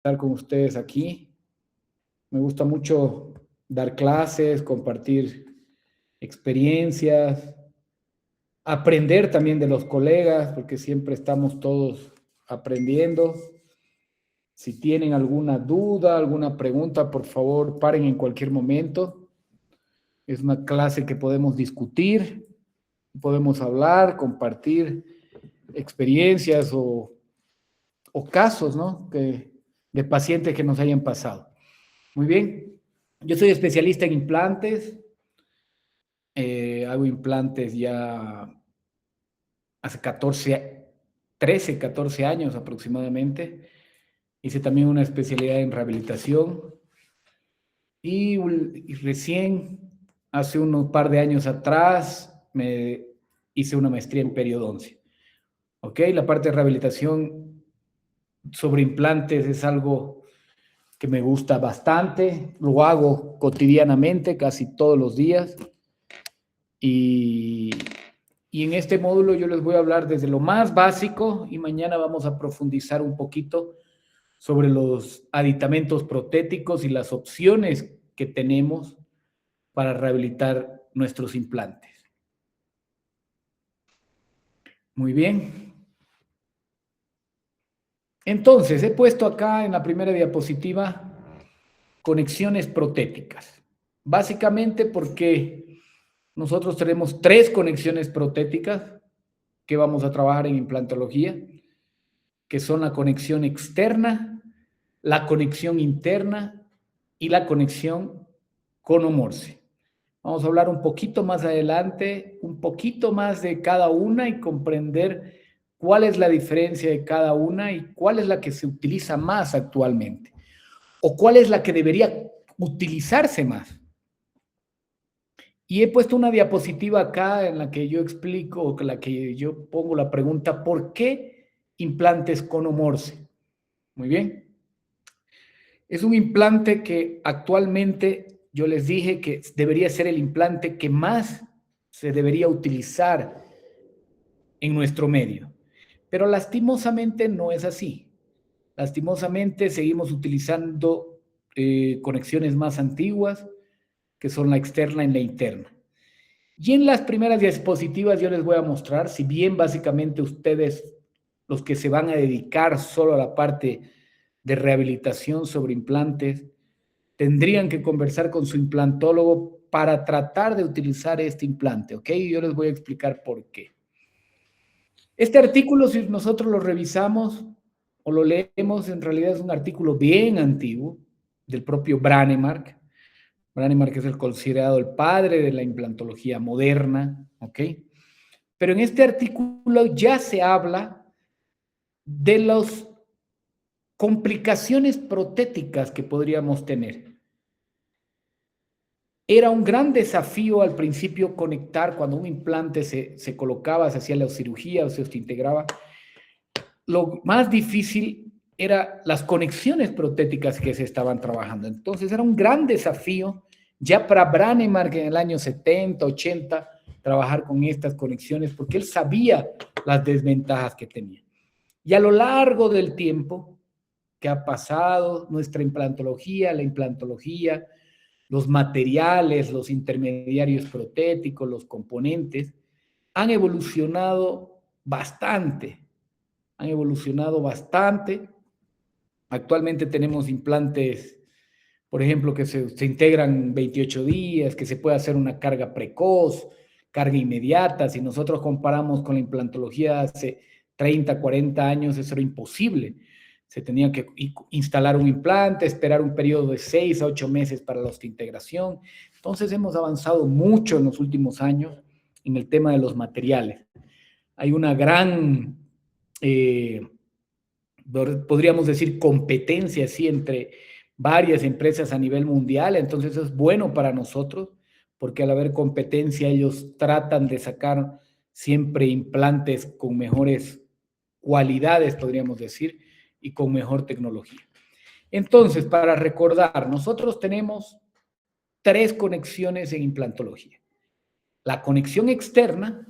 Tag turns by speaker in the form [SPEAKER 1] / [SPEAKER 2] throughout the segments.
[SPEAKER 1] estar con ustedes aquí. Me gusta mucho dar clases, compartir experiencias, aprender también de los colegas, porque siempre estamos todos aprendiendo. Si tienen alguna duda, alguna pregunta, por favor, paren en cualquier momento. Es una clase que podemos discutir, podemos hablar, compartir experiencias o casos, ¿no? De pacientes que nos hayan pasado. Muy bien. Yo soy especialista en implantes. Hago implantes ya hace 13, 14 años aproximadamente. Hice también una especialidad en rehabilitación. Y recién, hace unos par de años atrás, me hice una maestría en periodoncia. ¿Ok? La parte de rehabilitación sobre implantes es algo que me gusta bastante. Lo hago cotidianamente, casi todos los días. Y en este módulo yo les voy a hablar desde lo más básico y mañana vamos a profundizar un poquito sobre los aditamentos protéticos y las opciones que tenemos para rehabilitar nuestros implantes. Muy bien. Entonces, he puesto acá en la primera diapositiva conexiones protéticas. Básicamente porque nosotros tenemos 3 conexiones protéticas que vamos a trabajar en implantología, que son la conexión externa, la conexión interna y la conexión cono-morse. Vamos a hablar un poquito más adelante, un poquito más de cada una y comprender cuál es la diferencia de cada una y cuál es la que se utiliza más actualmente o cuál es la que debería utilizarse más. Y he puesto una diapositiva acá en la que yo explico, o en la que yo pongo la pregunta, ¿por qué implantes cono-morse? Muy bien. Es un implante que actualmente yo les dije que debería ser el implante que más se debería utilizar en nuestro medio. Pero lastimosamente no es así. Lastimosamente seguimos utilizando conexiones más antiguas, que son la externa y la interna. Y en las primeras diapositivas yo les voy a mostrar, si bien básicamente ustedes, los que se van a dedicar solo a la parte de rehabilitación sobre implantes, tendrían que conversar con su implantólogo para tratar de utilizar este implante, ¿ok? Yo les voy a explicar por qué. Este artículo, si nosotros lo revisamos o lo leemos, en realidad es un artículo bien antiguo del propio Brånemark. Brånemark es el considerado el padre de la implantología moderna, ¿ok? Pero en este artículo ya se habla de las complicaciones protéticas que podríamos tener. Era un gran desafío al principio conectar cuando un implante se colocaba, se hacía la cirugía o se integraba. Lo más difícil eran las conexiones protéticas que se estaban trabajando. Entonces era un gran desafío ya para Brånemark en el año 70, 80, trabajar con estas conexiones porque él sabía las desventajas que tenía. Y a lo largo del tiempo que ha pasado nuestra implantología, la implantología, los materiales, los intermediarios protéticos, los componentes, han evolucionado bastante. Han evolucionado bastante. Actualmente tenemos implantes, por ejemplo, que se integran 28 días, que se puede hacer una carga precoz, carga inmediata. Si nosotros comparamos con la implantología hace 30, 40 años, eso era imposible. Se tenía que instalar un implante, esperar un periodo de 6 a 8 meses para la integración. Entonces hemos avanzado mucho en los últimos años en el tema de los materiales. Hay una gran, podríamos decir, competencia ¿sí? Entre varias empresas a nivel mundial, entonces eso es bueno para nosotros, porque al haber competencia ellos tratan de sacar siempre implantes con mejores cualidades, podríamos decir, y con mejor tecnología. Entonces, para recordar, nosotros tenemos 3 conexiones en implantología. La conexión externa,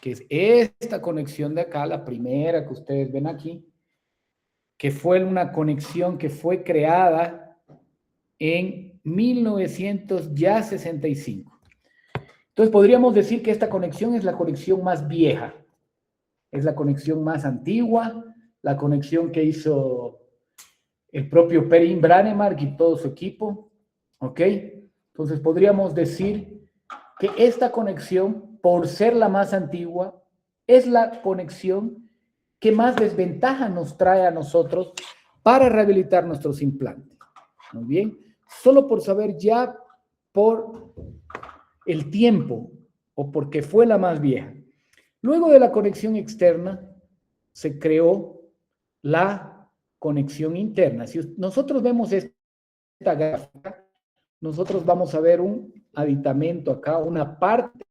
[SPEAKER 1] que es esta conexión de acá, la primera que ustedes ven aquí, que fue una conexión que fue creada en 1965. Entonces podríamos decir que esta conexión es la conexión más vieja, es la conexión más antigua, la conexión que hizo el propio Perin Branemark y todo su equipo, ¿ok? Entonces podríamos decir que esta conexión, por ser la más antigua, es la conexión que más desventaja nos trae a nosotros para rehabilitar nuestros implantes. Muy bien, solo por saber ya por el tiempo o porque fue la más vieja. Luego de la conexión externa, se creó la conexión interna. Si nosotros vemos esta gráfica, nosotros vamos a ver un aditamento acá, una parte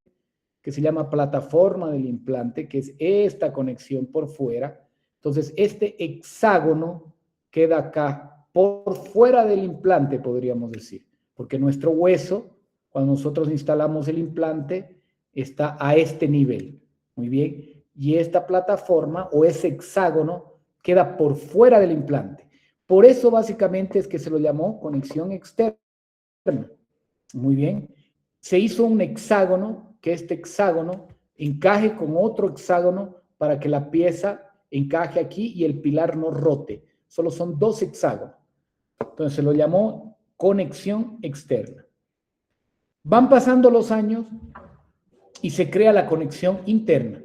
[SPEAKER 1] que se llama plataforma del implante, que es esta conexión por fuera. Entonces, este hexágono queda acá, por fuera del implante, podríamos decir, porque nuestro hueso, cuando nosotros instalamos el implante, está a este nivel. Muy bien. Y esta plataforma o ese hexágono queda por fuera del implante. Por eso, básicamente, es que se lo llamó conexión externa. Muy bien. Se hizo un hexágono, que este hexágono encaje con otro hexágono para que la pieza encaje aquí y el pilar no rote. Solo son dos hexágonos. Entonces se lo llamó conexión externa. Van pasando los años y se crea la conexión interna.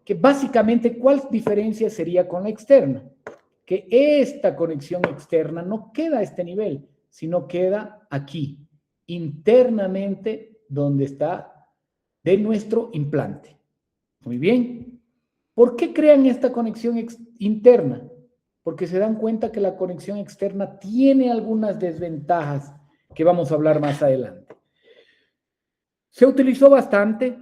[SPEAKER 1] Que básicamente, ¿cuál diferencia sería con la externa? Que esta conexión externa no queda a este nivel, sino queda aquí, internamente, donde está de nuestro implante. Muy bien. ¿Por qué crean esta conexión interna? Porque se dan cuenta que la conexión externa tiene algunas desventajas que vamos a hablar más adelante. Se utilizó bastante.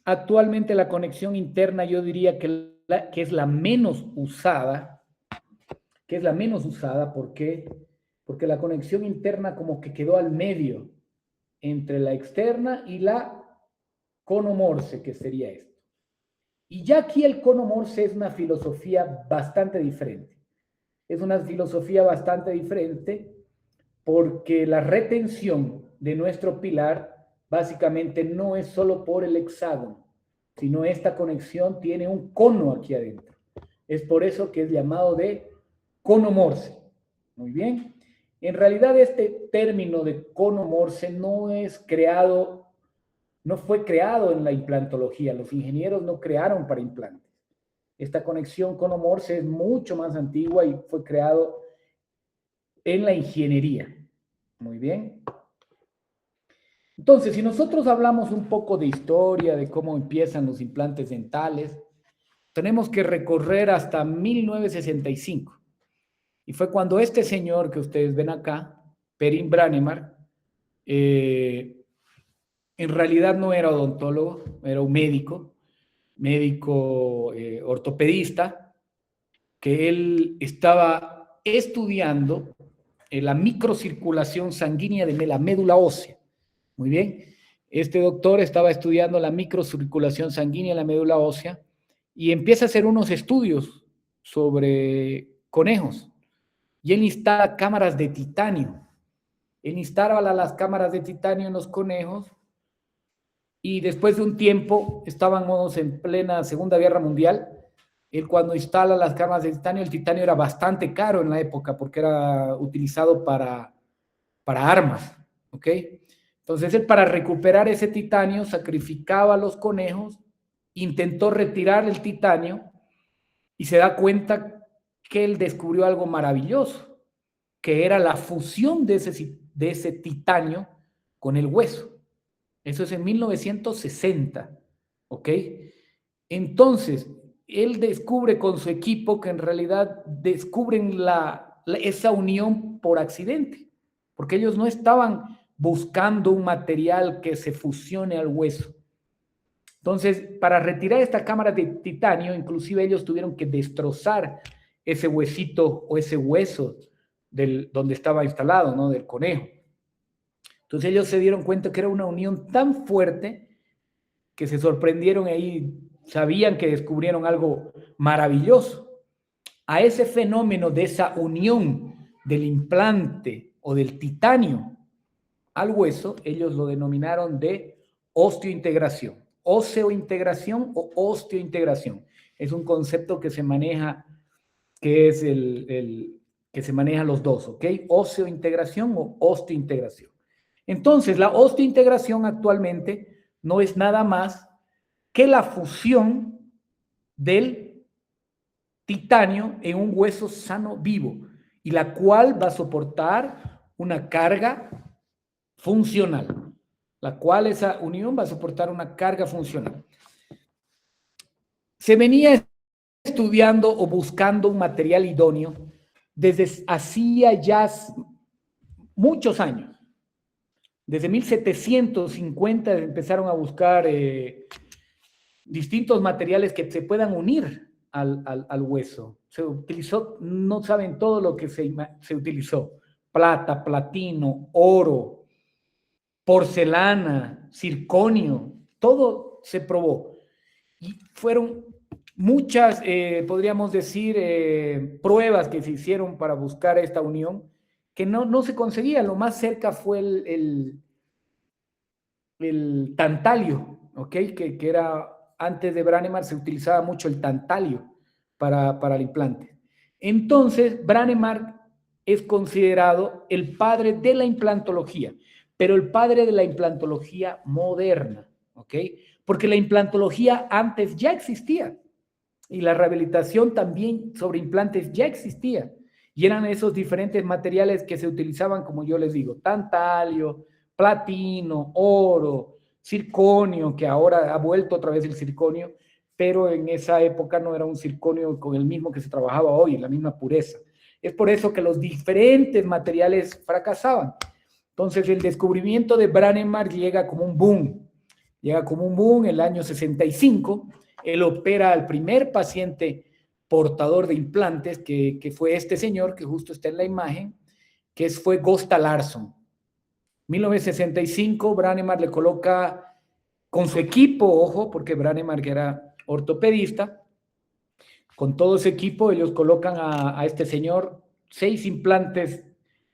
[SPEAKER 1] Actualmente la conexión interna yo diría que es la menos usada. Que es la menos usada. ¿Por qué? Porque la conexión interna como que quedó al medio entre la externa y la cono Morse, que sería esto. Y ya aquí el cono Morse es una filosofía bastante diferente. Es una filosofía bastante diferente porque la retención de nuestro pilar básicamente no es solo por el hexágono, sino esta conexión tiene un cono aquí adentro. Es por eso que es llamado de cono Morse. Muy bien. En realidad este término de cono Morse no fue creado en la implantología. Los ingenieros no crearon para implantes. Esta conexión cono Morse es mucho más antigua y fue creado en la ingeniería. Muy bien. Entonces, si nosotros hablamos un poco de historia, de cómo empiezan los implantes dentales, tenemos que recorrer hasta 1965. Y fue cuando este señor que ustedes ven acá, Perin Branemark, en realidad no era odontólogo, era un médico ortopedista, que él estaba estudiando la microcirculación sanguínea de la médula ósea. Muy bien. Este doctor estaba estudiando la microcirculación sanguínea en la médula ósea y empieza a hacer unos estudios sobre conejos. Y él instala cámaras de titanio. Él instala las cámaras de titanio en los conejos y después de un tiempo, estábamos en plena Segunda Guerra Mundial, él cuando instala las cámaras de titanio, el titanio era bastante caro en la época porque era utilizado para armas, ¿ok? Entonces él para recuperar ese titanio sacrificaba a los conejos, intentó retirar el titanio y se da cuenta que él descubrió algo maravilloso, que era la fusión de ese titanio con el hueso. Eso es en 1960, ¿ok? Entonces, él descubre con su equipo que en realidad descubren esa unión por accidente, porque ellos no estaban buscando un material que se fusione al hueso. Entonces, para retirar esta cámara de titanio, inclusive ellos tuvieron que destrozar ese huesito o ese hueso donde estaba instalado, ¿no? Del conejo. Entonces ellos se dieron cuenta que era una unión tan fuerte que se sorprendieron ahí, sabían que descubrieron algo maravilloso. a ese fenómeno de esa unión del implante o del titanio al hueso, ellos lo denominaron de osteointegración. Oseointegración o osteointegración. Es un concepto que se maneja, que es que se maneja los dos, ¿ok? Oseointegración o osteointegración. Entonces, la osteointegración actualmente no es nada más que la fusión del titanio en un hueso sano vivo, y la cual va a soportar una carga funcional, la cual esa unión va a soportar una carga funcional. Se venía estudiando o buscando un material idóneo desde hacía ya muchos años. Desde 1750 empezaron a buscar distintos materiales que se puedan unir al hueso. Se utilizó, no saben todo lo que se utilizó: plata, platino, oro, porcelana, circonio, todo se probó. Y fueron muchas, podríamos decir, pruebas que se hicieron para buscar esta unión, que no se conseguía. Lo más cerca fue el tantalio, ¿ok? Que era, antes de Brånemark se utilizaba mucho el tantalio para el implante. Entonces, Brånemark es considerado el padre de la implantología, pero el padre de la implantología moderna, ¿ok? Porque la implantología antes ya existía y la rehabilitación también sobre implantes ya existía. Y eran esos diferentes materiales que se utilizaban, como yo les digo: tantalio, platino, oro, circonio, que ahora ha vuelto otra vez el circonio, pero en esa época no era un circonio con el mismo que se trabajaba hoy, la misma pureza. Es por eso que los diferentes materiales fracasaban. Entonces, el descubrimiento de Brånemark llega como un boom. Llega como un boom en el año 65. Él opera al primer paciente portador de implantes, que fue este señor que justo está en la imagen, que fue Gösta Larsson. 1965, Brånemark le coloca con su equipo, ojo, porque Brånemark era ortopedista, con todo ese equipo ellos colocan a este señor 6 implantes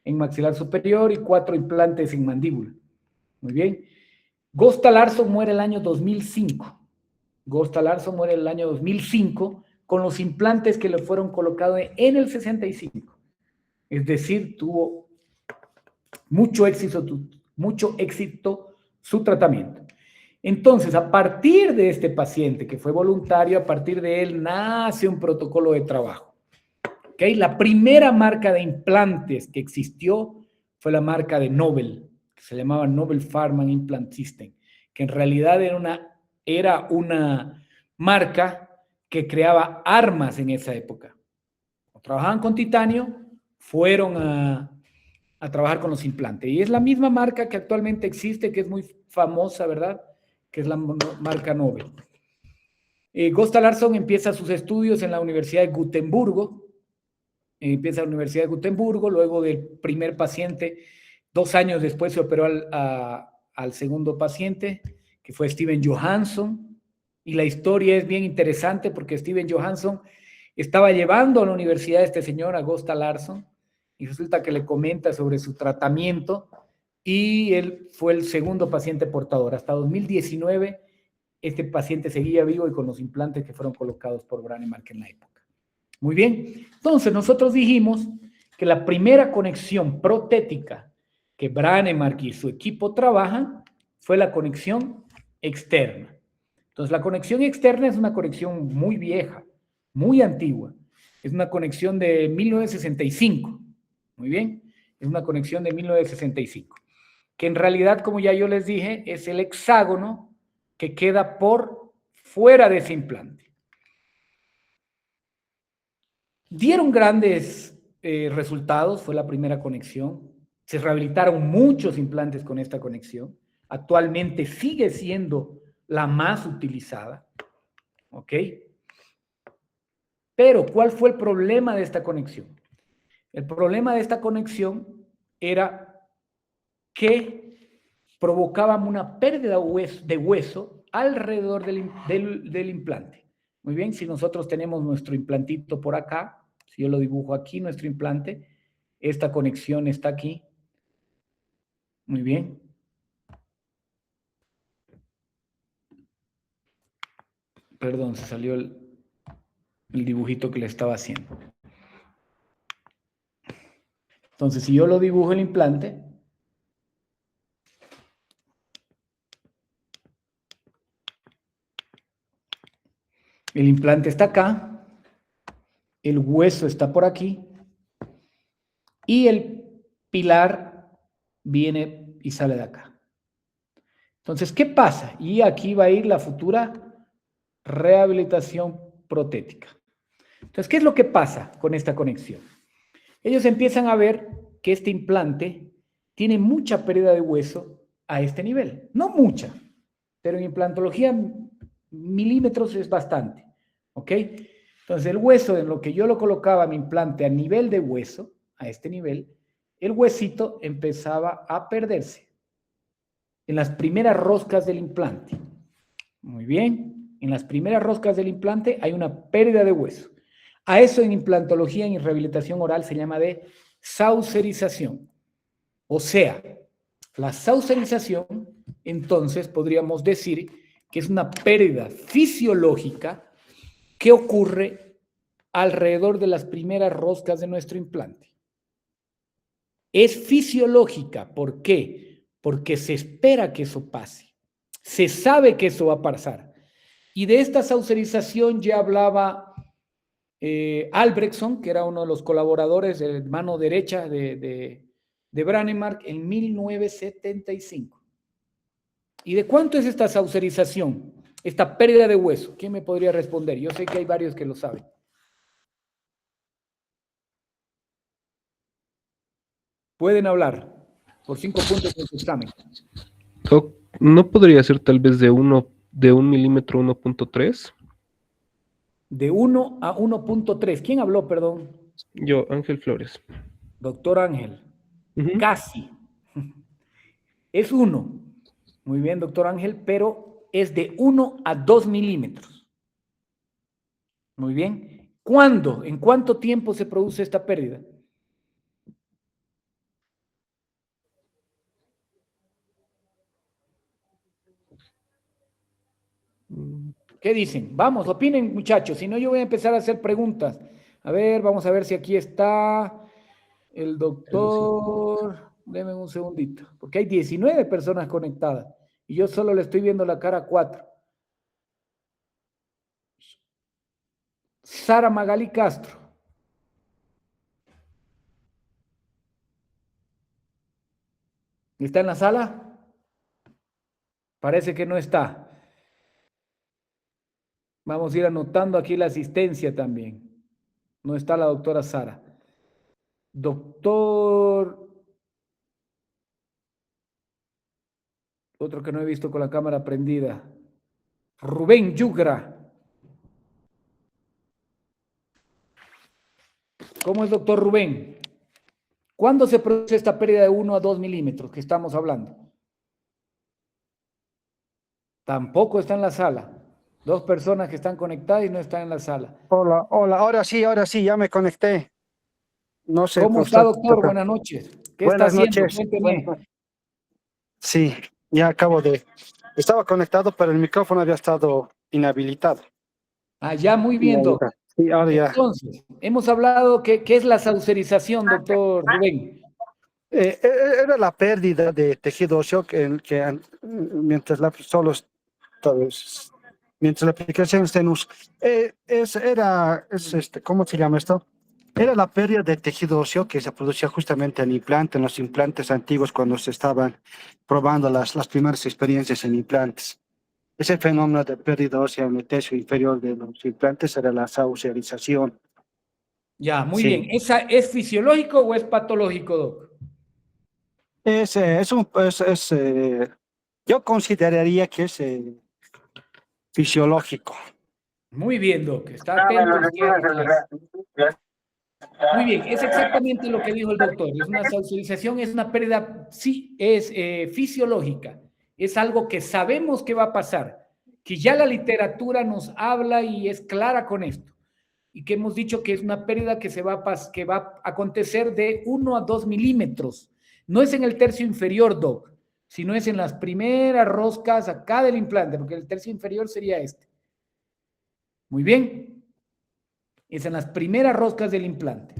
[SPEAKER 1] en maxilar superior y 4 implantes en mandíbula. Muy bien. Gösta Larsson muere el año 2005. Gösta Larsson muere el año 2005 con los implantes que le fueron colocados en el 65. Es decir, tuvo mucho éxito su tratamiento. Entonces, a partir de este paciente que fue voluntario, a partir de él nace un protocolo de trabajo. ¿Okay? La primera marca de implantes que existió fue la marca de Nobel, que se llamaba Nobel Pharma Implant System, que en realidad era una marca que creaba armas en esa época. Trabajaban con titanio, fueron a trabajar con los implantes. Y es la misma marca que actualmente existe, que es muy famosa, ¿verdad? Que es la marca Nobel. Gösta Larsson empieza sus estudios en la Universidad de Gotemburgo. Empieza en la Universidad de Gotemburgo, luego del primer paciente. 2 años después se operó al segundo paciente, que fue Steven Johansson. Y la historia es bien interesante porque Steven Johansson estaba llevando a la universidad a este señor, a Gösta Larsson, y resulta que le comenta sobre su tratamiento y él fue el segundo paciente portador. Hasta 2019 este paciente seguía vivo y con los implantes que fueron colocados por Brånemark en la época. Muy bien, entonces nosotros dijimos que la primera conexión protética que Brånemark y su equipo trabajan fue la conexión externa. Entonces la conexión externa es una conexión muy vieja, muy antigua. Es una conexión de 1965. Muy bien, es una conexión de 1965. Que en realidad, como ya yo les dije, es el hexágono que queda por fuera de ese implante. Dieron grandes resultados, fue la primera conexión. Se rehabilitaron muchos implantes con esta conexión. Actualmente sigue siendo la más utilizada. ¿Ok? Pero, ¿cuál fue el problema de esta conexión? El problema de esta conexión era que provocaba una pérdida de hueso alrededor del implante. Muy bien, si nosotros tenemos nuestro implantito por acá, Si yo lo dibujo aquí, nuestro implante, esta conexión está aquí. Muy bien. Perdón, se salió el dibujito que le estaba haciendo. Entonces, si yo lo dibujo el implante, el implante está acá, el hueso está por aquí y el pilar viene y sale de acá. Entonces, ¿qué pasa? Y aquí va a ir la futura rehabilitación protética. Entonces, ¿qué es lo que pasa con esta conexión? Ellos empiezan a ver que este implante tiene mucha pérdida de hueso a este nivel. No mucha, pero en implantología milímetros es bastante. ¿Ok? Entonces, el hueso, en lo que yo lo colocaba mi implante a nivel de hueso, a este nivel, el huesito empezaba a perderse en las primeras roscas del implante. Muy bien, en las primeras roscas del implante hay una pérdida de hueso. A eso en implantología y en rehabilitación oral se llama de saucerización. O sea, la saucerización, entonces podríamos decir que es una pérdida fisiológica que ocurre alrededor de las primeras roscas de nuestro implante. Es fisiológica, ¿por qué? Porque se espera que eso pase. Se sabe que eso va a pasar. Y de esta saucerización ya hablaba Albrechtson, que era uno de los colaboradores de mano derecha de Brånemark en 1975. ¿Y de cuánto es esta saucerización? Esta pérdida de hueso. ¿Quién me podría responder? Yo sé que hay varios que lo saben. Pueden hablar por 5 puntos en su examen.
[SPEAKER 2] ¿No podría ser tal vez de 1 milímetro 1.3?
[SPEAKER 1] De 1 a 1.3. ¿Quién habló, perdón?
[SPEAKER 2] Yo, Ángel Flores.
[SPEAKER 1] Doctor Ángel.
[SPEAKER 2] Ujú.
[SPEAKER 1] Casi. Es 1. Muy bien, doctor Ángel, pero es de 1 a 2 milímetros. Muy bien. ¿Cuándo? ¿En cuánto tiempo se produce esta pérdida? ¿Qué dicen? Vamos, opinen, muchachos. Si no, yo voy a empezar a hacer preguntas. A ver, vamos a ver si aquí está el doctor. Deme un segundito, porque hay 19 personas conectadas y yo solo le estoy viendo la cara a 4. Sara Magali Castro. ¿Está en la sala? Parece que no está. Vamos a ir anotando aquí la asistencia también. No está la doctora Sara. Doctor, otro que no he visto con la cámara prendida. Rubén Yugra. ¿Cómo es, doctor Rubén? ¿Cuándo se produce esta pérdida de 1 a 2 milímetros que estamos hablando? Tampoco está en la sala. 2 personas que están conectadas y no están en la sala.
[SPEAKER 3] Hola, hola, ahora sí, ya me conecté. No sé,
[SPEAKER 1] ¿Cómo está, doctor? Buenas noches. ¿Qué está
[SPEAKER 3] Buenas
[SPEAKER 1] haciendo?
[SPEAKER 3] noches.
[SPEAKER 1] Cuénteme.
[SPEAKER 3] Sí, ya acabo de. Estaba conectado, pero el micrófono había estado inhabilitado.
[SPEAKER 1] Ah, ya, muy
[SPEAKER 3] Y
[SPEAKER 1] bien, doctor.
[SPEAKER 3] Sí, ahora ya.
[SPEAKER 1] Entonces, hemos hablado que ¿qué es la saucerización, doctor Rubén?
[SPEAKER 3] Era la pérdida de tejido óseo mientras la solo mientras la aplicación está en uso. ¿Cómo se llama esto? Era la pérdida de tejido óseo que se producía justamente en los implantes antiguos cuando se estaban probando las primeras experiencias en implantes. Ese fenómeno de pérdida ósea en el tercio inferior de los implantes era la saucerización.
[SPEAKER 1] Ya, muy
[SPEAKER 3] Sí.
[SPEAKER 1] bien. ¿Es fisiológico o es patológico, doc?
[SPEAKER 3] Yo consideraría que es fisiológico.
[SPEAKER 1] Muy bien, doc. Está atento usted a la clase. Muy bien, es exactamente lo que dijo el doctor. Es una saucerización, es una pérdida, sí, es fisiológica. Es algo que sabemos que va a pasar, que ya la literatura nos habla y es clara con esto. y que hemos dicho que es una pérdida que va a acontecer de 1 a 2 milímetros. No es en el tercio inferior, Doc, sino es en las primeras roscas acá del implante, porque el tercio inferior sería este. Muy bien. Es en las primeras roscas del implante.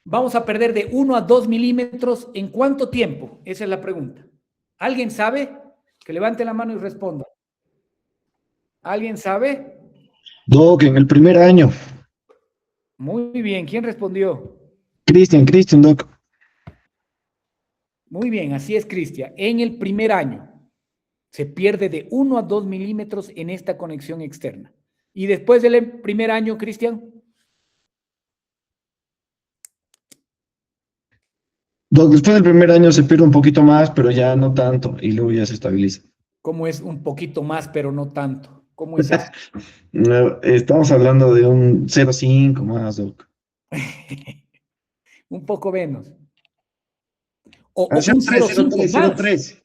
[SPEAKER 1] Vamos a perder de 1 a 2 milímetros. ¿En cuánto tiempo? Esa es la pregunta. ¿Alguien sabe? Que levante la mano y responda. ¿Alguien sabe?
[SPEAKER 4] Doc, en el primer año.
[SPEAKER 1] Muy bien. ¿Quién respondió?
[SPEAKER 4] Cristian, Doc.
[SPEAKER 1] Muy bien, así es, Cristian. En el primer año se pierde de 1 a 2 milímetros en esta conexión externa. ¿Y después del primer año, Cristian?
[SPEAKER 4] Doc, después del primer año se pierde un poquito más, pero ya no tanto, y luego ya se estabiliza.
[SPEAKER 1] ¿Cómo es un poquito más, pero no tanto? ¿Cómo es eso?
[SPEAKER 4] No, estamos hablando de un 0,5 más, Doc.
[SPEAKER 1] Un poco menos. O
[SPEAKER 4] Ah,
[SPEAKER 1] un
[SPEAKER 4] 0,3,
[SPEAKER 1] 0,5
[SPEAKER 4] 0,3,
[SPEAKER 1] más.
[SPEAKER 4] 0,3.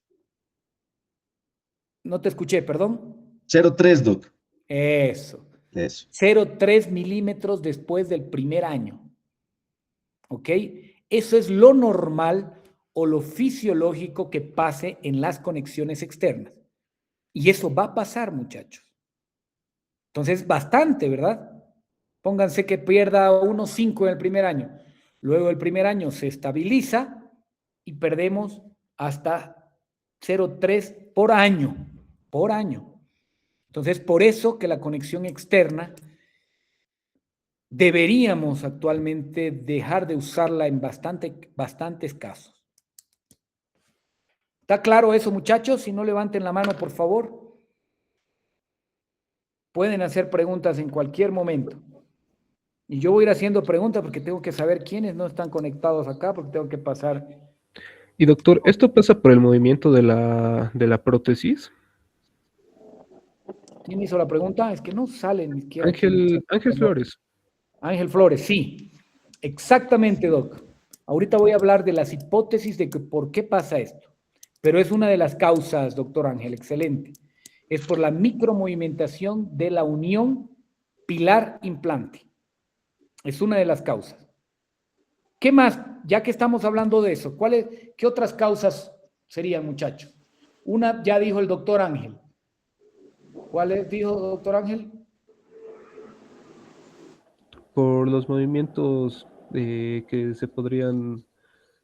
[SPEAKER 1] No te escuché, perdón.
[SPEAKER 4] 0,3, Doc.
[SPEAKER 1] Eso.
[SPEAKER 4] Eso.
[SPEAKER 1] 0,3 milímetros después del primer año. ¿Ok? Eso es lo normal o lo fisiológico que pase en las conexiones externas. Y eso va a pasar, muchachos. Entonces, bastante, ¿verdad? Pónganse que pierda 1,5 en el primer año. Luego el primer año se estabiliza y perdemos hasta 0,3 por año. Por año. Entonces, por eso que la conexión externa deberíamos actualmente dejar de usarla en bastantes casos. ¿Está claro eso, muchachos? Si no, levanten la mano, por favor. Pueden hacer preguntas en cualquier momento. Y yo voy a ir haciendo preguntas porque tengo que saber quiénes no están conectados acá, porque tengo que pasar.
[SPEAKER 2] Y doctor, ¿esto pasa por el movimiento de la prótesis?
[SPEAKER 1] ¿Quién hizo la pregunta? Es que no sale ni siquiera aquí.
[SPEAKER 2] Ángel Flores.
[SPEAKER 1] Ángel Flores, sí. Exactamente, Doc. Ahorita voy a hablar de las hipótesis de que por qué pasa esto. Pero es una de las causas, doctor Ángel, excelente. Es por la micromovimentación de la unión pilar-implante. Es una de las causas. ¿Qué más? Ya que estamos hablando de eso, ¿qué otras causas serían, muchachos? Una ya dijo el doctor Ángel. ¿Cuál dijo doctor Ángel?
[SPEAKER 2] Por los movimientos que podrían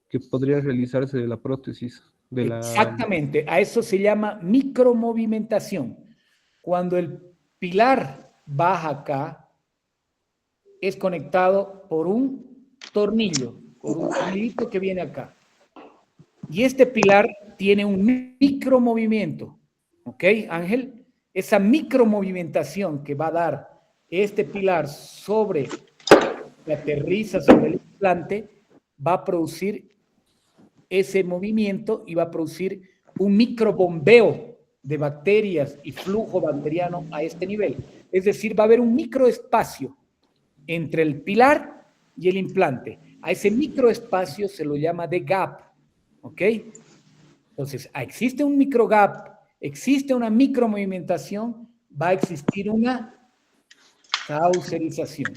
[SPEAKER 2] realizarse de la prótesis.
[SPEAKER 1] Exactamente, a eso se llama micromovimentación. Cuando el pilar baja acá, es conectado por un tornillo, por un tornillito que viene acá. Y este pilar tiene un micromovimiento, ¿ok, Ángel? Esa micromovimentación que va a dar este pilar que aterriza sobre el implante, va a producir ese movimiento y va a producir un microbombeo de bacterias y flujo bacteriano a este nivel. Es decir, va a haber un microespacio entre el pilar y el implante. A ese microespacio se lo llama de gap, ¿ok? Entonces, existe un microgap, existe una micromovimentación, va a existir una causalización.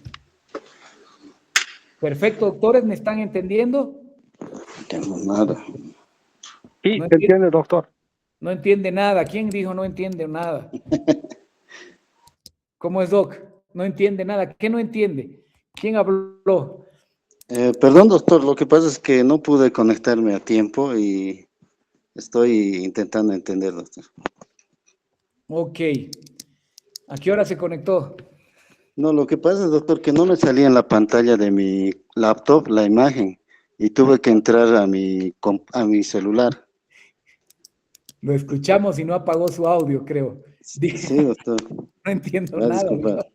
[SPEAKER 1] Perfecto, doctores, ¿me están entendiendo?
[SPEAKER 4] No tengo nada.
[SPEAKER 3] Sí,
[SPEAKER 1] No
[SPEAKER 3] te entiende, doctor.
[SPEAKER 1] No entiende nada. ¿Quién dijo no entiende nada? ¿Cómo es, Doc? No entiende nada. ¿Qué no entiende? ¿Quién habló?
[SPEAKER 5] Perdón, doctor, lo que pasa es que no pude conectarme a tiempo y estoy intentando entender, doctor.
[SPEAKER 1] Ok. ¿A qué hora se conectó?
[SPEAKER 5] No, lo que pasa es, doctor, que no me salía en la pantalla de mi laptop la imagen y tuve que entrar a mi celular.
[SPEAKER 1] Lo escuchamos y no apagó su audio, creo.
[SPEAKER 5] Sí, doctor.
[SPEAKER 1] No entiendo
[SPEAKER 5] Va a
[SPEAKER 1] nada.
[SPEAKER 5] disculpar.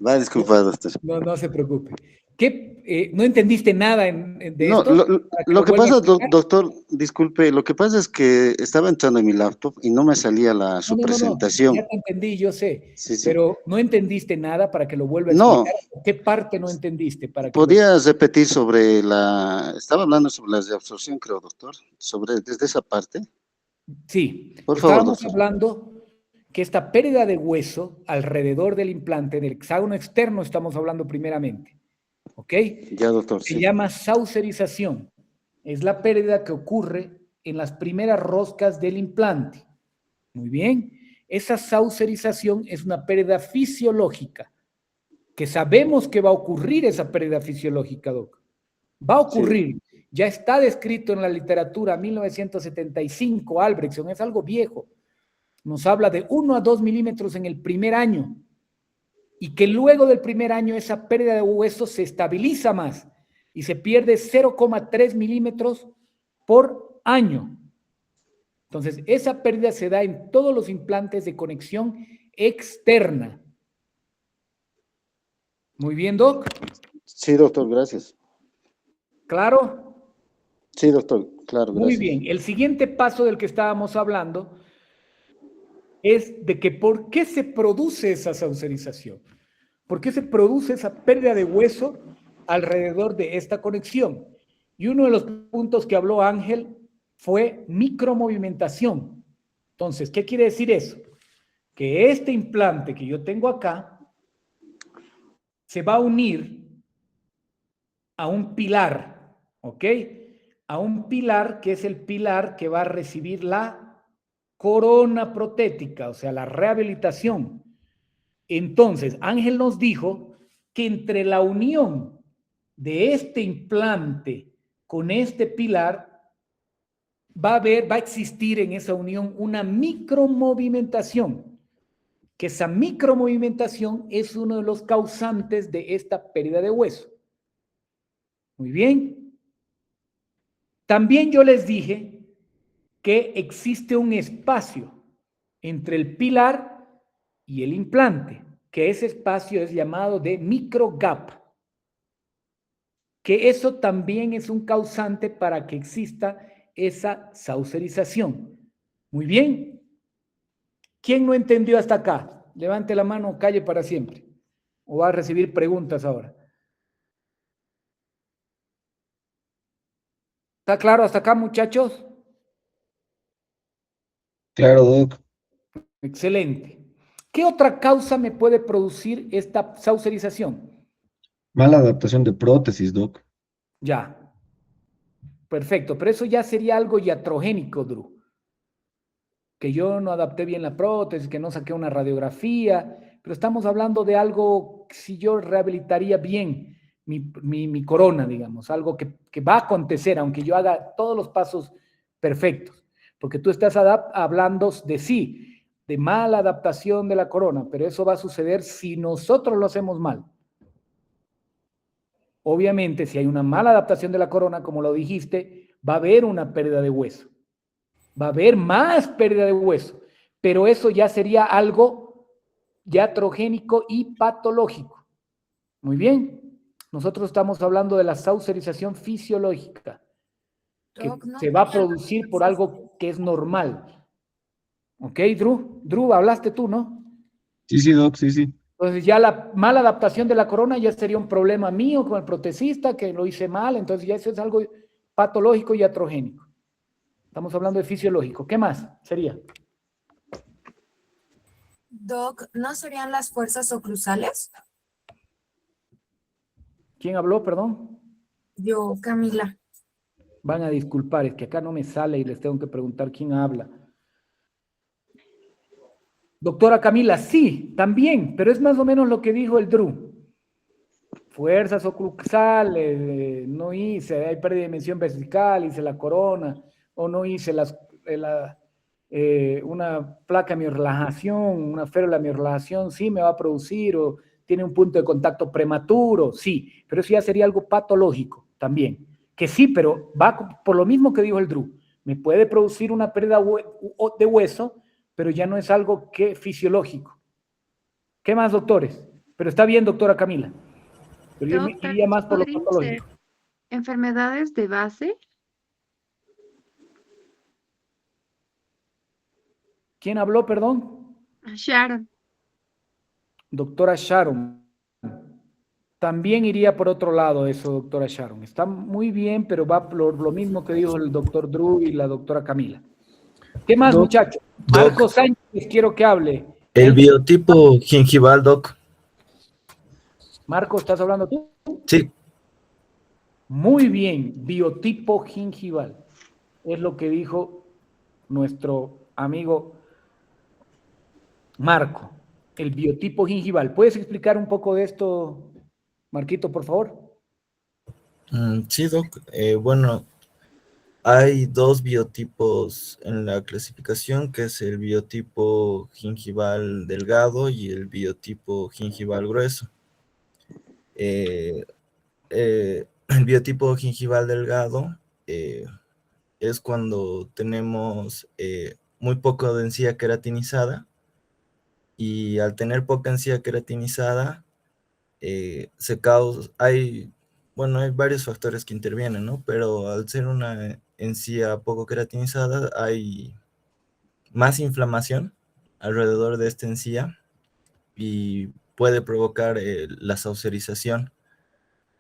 [SPEAKER 5] Va a disculpar, doctor.
[SPEAKER 1] No se preocupe. ¿Qué? ¿No entendiste nada de
[SPEAKER 5] No,
[SPEAKER 1] esto?
[SPEAKER 5] lo que
[SPEAKER 1] vuelva a
[SPEAKER 5] pasa,
[SPEAKER 1] explicar.
[SPEAKER 5] doctor, disculpe, lo que pasa es que estaba entrando en mi laptop y no me salía su presentación.
[SPEAKER 1] Ya te entendí, yo sé.
[SPEAKER 5] Sí, sí.
[SPEAKER 1] Pero no entendiste nada para que lo vuelva a
[SPEAKER 5] No.
[SPEAKER 1] explicar. ¿Qué parte no entendiste?
[SPEAKER 5] ¿Podrías repetir estaba hablando sobre la reabsorción, creo, doctor, desde esa parte?
[SPEAKER 1] Sí,
[SPEAKER 5] Por favor,
[SPEAKER 1] estábamos
[SPEAKER 5] doctor.
[SPEAKER 1] hablando que esta pérdida de hueso alrededor del implante, del hexágono externo estamos hablando primeramente, ¿ok?
[SPEAKER 5] Ya, doctor,
[SPEAKER 1] Se
[SPEAKER 5] sí.
[SPEAKER 1] llama saucerización. Es la pérdida que ocurre en las primeras roscas del implante. Muy bien. Esa saucerización es una pérdida fisiológica, que sabemos que va a ocurrir esa pérdida fisiológica, Doc. Va a ocurrir. Sí. Ya está descrito en la literatura, 1975, Albrechtson, es algo viejo. Nos habla de 1 a 2 milímetros en el primer año y que luego del primer año esa pérdida de hueso se estabiliza más y se pierde 0,3 milímetros por año. Entonces, esa pérdida se da en todos los implantes de conexión externa. Muy bien, Doc.
[SPEAKER 5] Sí, doctor, gracias.
[SPEAKER 1] ¿Claro?
[SPEAKER 5] Sí, doctor, claro, gracias.
[SPEAKER 1] Muy bien. El siguiente paso del que estábamos hablando es de que ¿por qué se produce esa saucerización? ¿Por qué se produce esa pérdida de hueso alrededor de esta conexión? Y uno de los puntos que habló Ángel fue micromovimentación. Entonces, ¿qué quiere decir eso? Que este implante que yo tengo acá se va a unir a un pilar, ¿ok? A un pilar que es el pilar que va a recibir la corona protética, o sea, la rehabilitación. Entonces, Ángel nos dijo que entre la unión de este implante con este pilar va a existir en esa unión una micromovimentación, que esa micromovimentación es uno de los causantes de esta pérdida de hueso. Muy bien. También yo les dije que existe un espacio entre el pilar y el implante, que ese espacio es llamado de microgap, que eso también es un causante para que exista esa saucerización. Muy bien. ¿Quién no entendió hasta acá? Levante la mano o calle para siempre. ¿O va a recibir preguntas ahora? ¿Está claro hasta acá, muchachos?
[SPEAKER 4] Claro, Doc.
[SPEAKER 1] Excelente. ¿Qué otra causa me puede producir esta saucerización?
[SPEAKER 4] Mala adaptación de prótesis, Doc.
[SPEAKER 1] Ya. Perfecto, pero eso ya sería algo iatrogénico, Drew. Que yo no adapté bien la prótesis, que no saqué una radiografía, pero estamos hablando de algo, si yo rehabilitaría bien mi corona, digamos, algo que va a acontecer, aunque yo haga todos los pasos perfectos, porque tú estás hablando de sí, de mala adaptación de la corona, pero eso va a suceder si nosotros lo hacemos mal. Obviamente, si hay una mala adaptación de la corona, como lo dijiste, va a haber una pérdida de hueso. Va a haber más pérdida de hueso, pero eso ya sería algo iatrogénico y patológico. Muy bien. Nosotros estamos hablando de la saucerización fisiológica, que se va a producir por algo que es normal. ¿Ok, Drew? Drew, hablaste tú, ¿no?
[SPEAKER 4] Sí, Doc, sí.
[SPEAKER 1] Entonces ya la mala adaptación de la corona ya sería un problema mío con el protesista, que lo hice mal, entonces ya eso es algo patológico y iatrogénico. Estamos hablando de fisiológico. ¿Qué más sería?
[SPEAKER 6] Doc, ¿no serían las fuerzas oclusales?
[SPEAKER 1] ¿Quién habló, perdón?
[SPEAKER 6] Yo, Camila.
[SPEAKER 1] Van a disculpar, es que acá no me sale y les tengo que preguntar quién habla. Doctora Camila, sí, también, pero es más o menos lo que dijo el Drew. Fuerzas oclusales, no hice, hay pérdida de dimensión vesical, hice la corona, o no hice una placa miorrelajación, una férula miorrelajación, sí me va a producir, o tiene un punto de contacto prematuro, sí, pero eso ya sería algo patológico también, que sí, pero va por lo mismo que dijo el Drew, me puede producir una pérdida de hueso, pero ya no es algo que fisiológico. ¿Qué más, doctores? Pero está bien, doctora Camila. Pero yo me iría más por lo patológico.
[SPEAKER 7] ¿Enfermedades de base?
[SPEAKER 1] ¿Quién habló, perdón?
[SPEAKER 7] Sharon.
[SPEAKER 1] Doctora Sharon. También iría por otro lado eso, doctora Sharon. Está muy bien, pero va por lo mismo que dijo el doctor Drew y la doctora Camila. ¿Qué más, muchachos? Marco Sánchez, quiero que hable.
[SPEAKER 8] El biotipo gingival, Doc.
[SPEAKER 1] Marco, ¿estás hablando tú?
[SPEAKER 8] Sí.
[SPEAKER 1] Muy bien, biotipo gingival. Es lo que dijo nuestro amigo Marco, el biotipo gingival. ¿Puedes explicar un poco de esto, Marquito, por favor?
[SPEAKER 8] Sí, Doc. Bueno, hay dos biotipos en la clasificación, que es el biotipo gingival delgado y el biotipo gingival grueso. El biotipo gingival delgado es cuando tenemos muy poca encía queratinizada, y al tener poca encía queratinizada hay varios factores que intervienen, ¿no? Pero al ser una encía poco queratinizada hay más inflamación alrededor de esta encía y puede provocar la saucerización.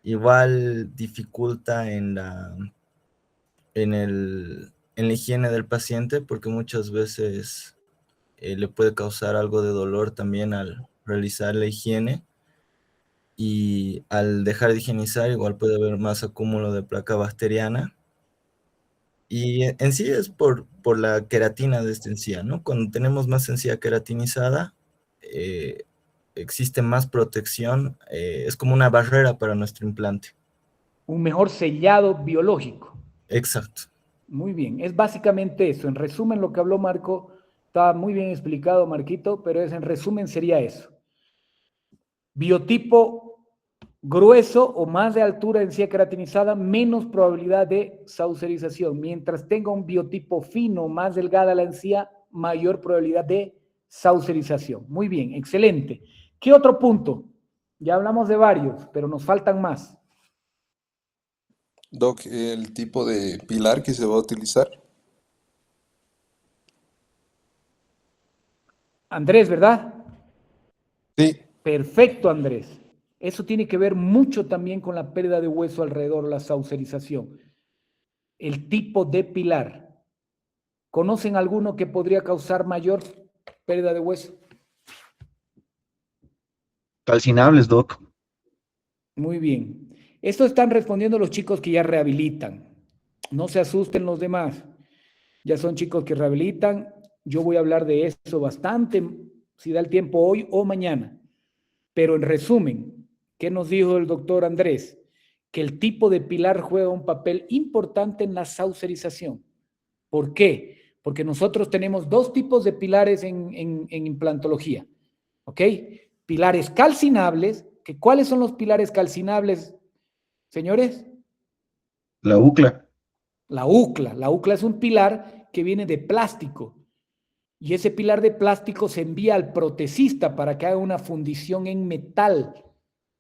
[SPEAKER 8] Igual dificulta en la higiene del paciente, porque muchas veces le puede causar algo de dolor también al realizar la higiene, y al dejar de higienizar igual puede haber más acúmulo de placa bacteriana, y en sí es por la queratina de esta encía, ¿no? Cuando tenemos más encía queratinizada, existe más protección, es como una barrera para nuestro implante.
[SPEAKER 1] Un mejor sellado biológico.
[SPEAKER 8] Exacto.
[SPEAKER 1] Muy bien, es básicamente eso. En resumen, lo que habló Marco, está muy bien explicado, Marquito, pero en resumen sería eso. Biotipo grueso o más de altura de encía queratinizada, menos probabilidad de saucerización. Mientras tenga un biotipo fino, más delgada la encía, mayor probabilidad de saucerización. Muy bien, excelente. ¿Qué otro punto? Ya hablamos de varios, pero nos faltan más.
[SPEAKER 9] Doc, el tipo de pilar que se va a utilizar.
[SPEAKER 1] Andrés, ¿verdad?
[SPEAKER 9] Sí,
[SPEAKER 1] Perfecto, Andrés. Eso tiene que ver mucho también con la pérdida de hueso alrededor, la saucerización. El tipo de pilar. ¿Conocen alguno que podría causar mayor pérdida de hueso?
[SPEAKER 4] Calcinables, Doc.
[SPEAKER 1] Muy bien. Esto están respondiendo los chicos que ya rehabilitan. No se asusten los demás. Ya son chicos que rehabilitan. Yo voy a hablar de eso bastante, si da el tiempo hoy o mañana. Pero en resumen, ¿qué nos dijo el doctor Andrés? Que el tipo de pilar juega un papel importante en la saucerización. ¿Por qué? Porque nosotros tenemos dos tipos de pilares en implantología. ¿Ok? Pilares calcinables. ¿Cuáles son los pilares calcinables, señores?
[SPEAKER 4] La UCLA.
[SPEAKER 1] La UCLA. La UCLA es un pilar que viene de plástico. Y ese pilar de plástico se envía al protesista para que haga una fundición en metal.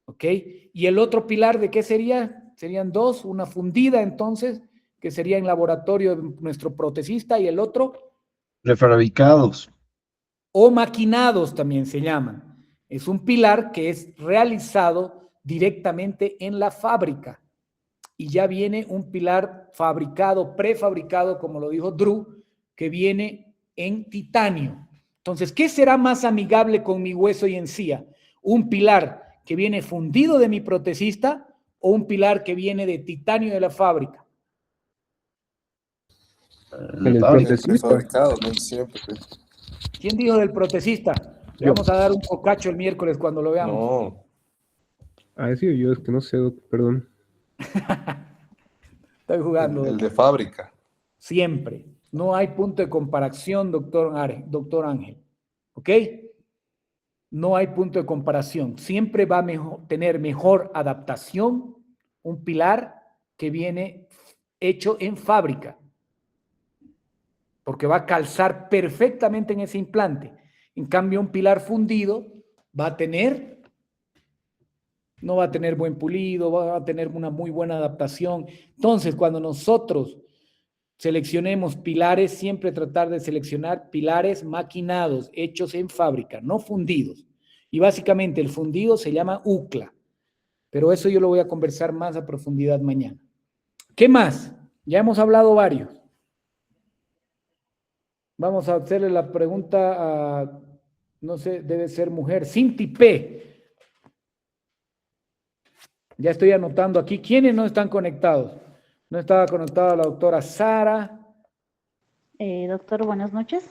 [SPEAKER 1] ¿Ok? Y el otro pilar, ¿de qué sería? Serían dos, una fundida entonces, que sería en laboratorio de nuestro protesista, y el otro,
[SPEAKER 4] Prefabricados.
[SPEAKER 1] o maquinados también se llaman. Es un pilar que es realizado directamente en la fábrica. Y ya viene un pilar fabricado, prefabricado, como lo dijo Drew, que viene en titanio. Entonces, ¿qué será más amigable con mi hueso y encía? ¿Un pilar que viene fundido de mi protesista o un pilar que viene de titanio de la fábrica?
[SPEAKER 2] El
[SPEAKER 4] La fábrica.
[SPEAKER 2] protecista.
[SPEAKER 9] prefabricados, no siempre.
[SPEAKER 1] ¿Quién dijo del protesista? Le
[SPEAKER 2] Yo.
[SPEAKER 1] vamos a dar un cocacho el miércoles cuando lo veamos.
[SPEAKER 9] No,
[SPEAKER 2] Ah, sí, yo es que no sé, Doc, perdón.
[SPEAKER 1] Estoy jugando.
[SPEAKER 9] el de fábrica.
[SPEAKER 1] Siempre. No hay punto de comparación, doctor Ángel. ¿Ok? No hay punto de comparación. Siempre va a tener mejor adaptación un pilar que viene hecho en fábrica, porque va a calzar perfectamente en ese implante. En cambio, un pilar fundido no va a tener buen pulido, va a tener una muy buena adaptación. Entonces, cuando nosotros seleccionemos pilares, siempre tratar de seleccionar pilares maquinados, hechos en fábrica, no fundidos. Y básicamente el fundido se llama UCLA, pero eso yo lo voy a conversar más a profundidad mañana. ¿Qué más? Ya hemos hablado varios. Vamos a hacerle la pregunta a, no sé, debe ser mujer, Cinti P. Ya estoy anotando aquí. ¿Quiénes no están conectados? No estaba conectada la doctora Sara.
[SPEAKER 10] Doctor, buenas noches.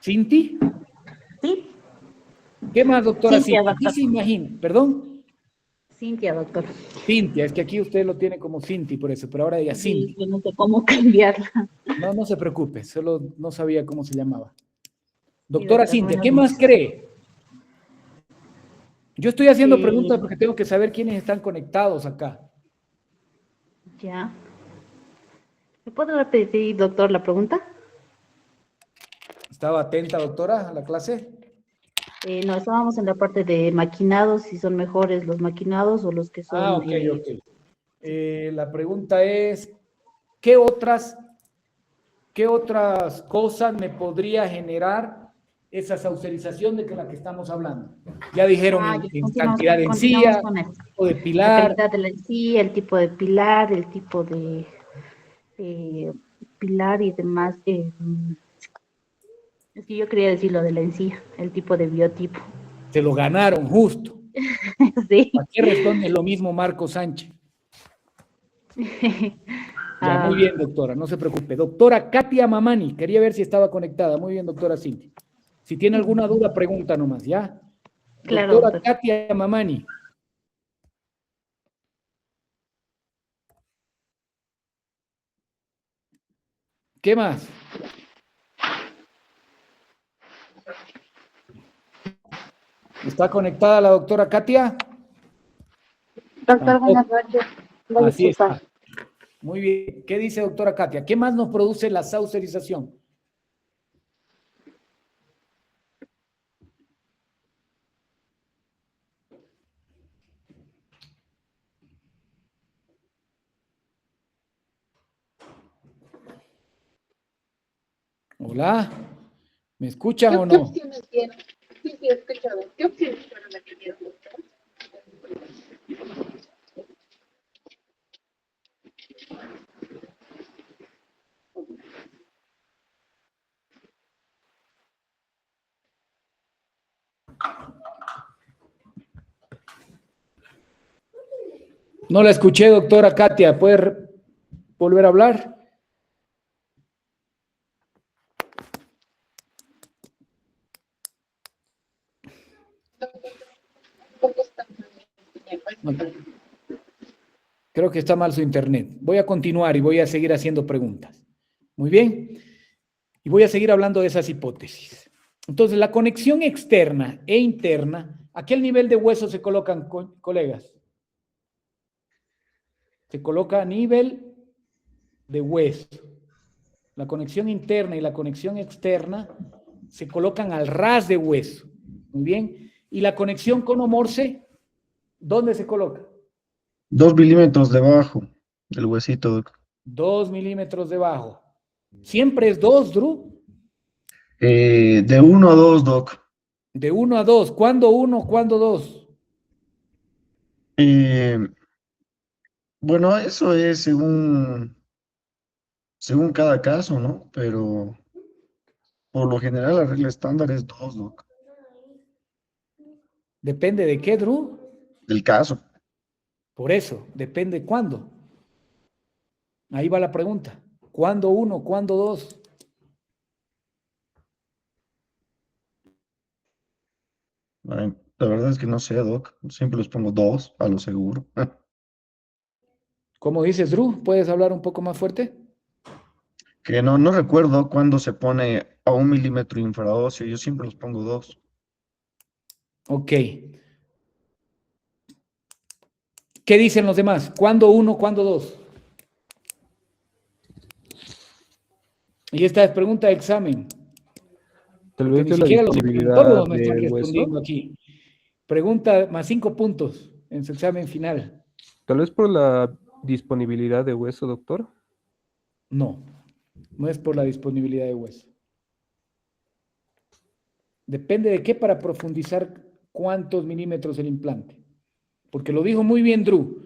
[SPEAKER 1] ¿Cinti?
[SPEAKER 10] Sí,
[SPEAKER 1] ¿Qué más, doctora
[SPEAKER 10] Cintia,
[SPEAKER 1] Cinti?
[SPEAKER 10] doctor.
[SPEAKER 1] ¿Qué se imagina? ¿Perdón?
[SPEAKER 10] Cintia, doctor.
[SPEAKER 1] Cintia, es que aquí usted lo tiene como Cinti, por eso, pero ahora diga
[SPEAKER 10] Sí,
[SPEAKER 1] Cinti.
[SPEAKER 10] yo no sé cómo cambiarla.
[SPEAKER 1] No, no se preocupe, solo no sabía cómo se llamaba.
[SPEAKER 10] Sí,
[SPEAKER 1] Doctora
[SPEAKER 10] doctor,
[SPEAKER 1] Cintia,
[SPEAKER 10] buenas
[SPEAKER 1] ¿qué más
[SPEAKER 10] noches.
[SPEAKER 1] cree? Yo estoy haciendo
[SPEAKER 10] Eh,
[SPEAKER 1] preguntas porque tengo que saber quiénes están conectados acá.
[SPEAKER 10] Ya. ¿Me puede repetir, doctor, la pregunta?
[SPEAKER 1] ¿Estaba atenta, doctora, a la clase?
[SPEAKER 10] No, estábamos en la parte de maquinados, si son mejores los maquinados o los que son...
[SPEAKER 1] Ok, ok. La pregunta es, ¿qué otras cosas me podría generar esa saucerización de la que estamos hablando? Ya dijeron
[SPEAKER 10] ya,
[SPEAKER 1] en
[SPEAKER 10] continuamos,
[SPEAKER 1] cantidad de
[SPEAKER 10] continuamos
[SPEAKER 1] encía,
[SPEAKER 10] con esto.
[SPEAKER 1] o de
[SPEAKER 10] La
[SPEAKER 1] pilar.
[SPEAKER 10] calidad de la encía, el tipo de pilar, el tipo de pilar y demás. Es que yo quería decir lo de la encía, el tipo de biotipo.
[SPEAKER 1] Se lo ganaron justo.
[SPEAKER 10] Sí.
[SPEAKER 1] ¿A qué responde lo mismo Marco Sánchez? Ya,
[SPEAKER 10] Ah,
[SPEAKER 1] muy bien, doctora, no se preocupe. Doctora Katia Mamani, quería ver si estaba conectada. Muy bien, doctora Cintia. Si tiene alguna duda, pregunta nomás, ¿ya?
[SPEAKER 10] claro,
[SPEAKER 1] Doctora
[SPEAKER 10] doctor.
[SPEAKER 1] Katia Mamani. ¿Qué más? ¿Está conectada la doctora Katia?
[SPEAKER 10] Doctor, buenas
[SPEAKER 1] Tampoco.
[SPEAKER 10] noches. Voy a
[SPEAKER 1] Así
[SPEAKER 10] disculpar.
[SPEAKER 1] está. Muy bien. ¿Qué dice doctora Katia? ¿Qué más nos produce la saucerización? Hola, ¿me escuchan o
[SPEAKER 7] ¿Qué
[SPEAKER 1] no?
[SPEAKER 7] opciones dieron? Sí, sí, he escuchado. ¿Qué opciones fueron las que dieron?
[SPEAKER 1] No la escuché, doctora Katia. ¿Puede volver a hablar? No. Creo que está mal su internet. Voy a continuar y voy a seguir haciendo preguntas. Muy bien. Y voy a seguir hablando de esas hipótesis. Entonces, la conexión externa e interna, ¿a qué nivel de hueso se colocan, colegas? Se coloca a nivel de hueso. La conexión interna y la conexión externa se colocan al ras de hueso. Muy bien. ¿Y la conexión conomorse, dónde se coloca?
[SPEAKER 4] 2 milímetros debajo del huesito, doc.
[SPEAKER 1] 2 milímetros debajo. ¿Siempre es 2, Drew?
[SPEAKER 4] De 1 a 2, doc.
[SPEAKER 1] De 1 a 2. ¿Cuándo 1? ¿Cuándo 2?
[SPEAKER 4] Eh, bueno, eso es según cada caso, ¿no? Pero por lo general la regla estándar es 2, doc.
[SPEAKER 1] ¿Depende de qué, Drew?
[SPEAKER 4] Del caso.
[SPEAKER 1] Por eso, depende cuándo. Ahí va la pregunta. ¿Cuándo 1? ¿Cuándo 2?
[SPEAKER 4] Ay, la verdad es que no sé, doc. Siempre los pongo 2 a lo seguro.
[SPEAKER 1] ¿Cómo dices, Drew? ¿Puedes hablar un poco más fuerte?
[SPEAKER 4] Que no recuerdo cuándo se pone a 1 milímetro infraóseo. Yo siempre los pongo 2.
[SPEAKER 1] Ok. ¿Qué dicen los demás? ¿Cuándo 1? ¿Cuándo 2? Y esta es pregunta de examen.
[SPEAKER 2] Tal
[SPEAKER 1] Porque
[SPEAKER 2] vez
[SPEAKER 1] ni
[SPEAKER 2] de la
[SPEAKER 1] siquiera los
[SPEAKER 2] disponibilidad
[SPEAKER 1] odontólogos me están
[SPEAKER 2] del
[SPEAKER 1] respondiendo
[SPEAKER 2] hueso.
[SPEAKER 1] aquí. Pregunta más 5 puntos en su examen final.
[SPEAKER 2] Tal vez por la disponibilidad de hueso, doctor.
[SPEAKER 1] No, no es por la disponibilidad de hueso. Depende de qué para profundizar cuántos milímetros el implante. Porque lo dijo muy bien Drew.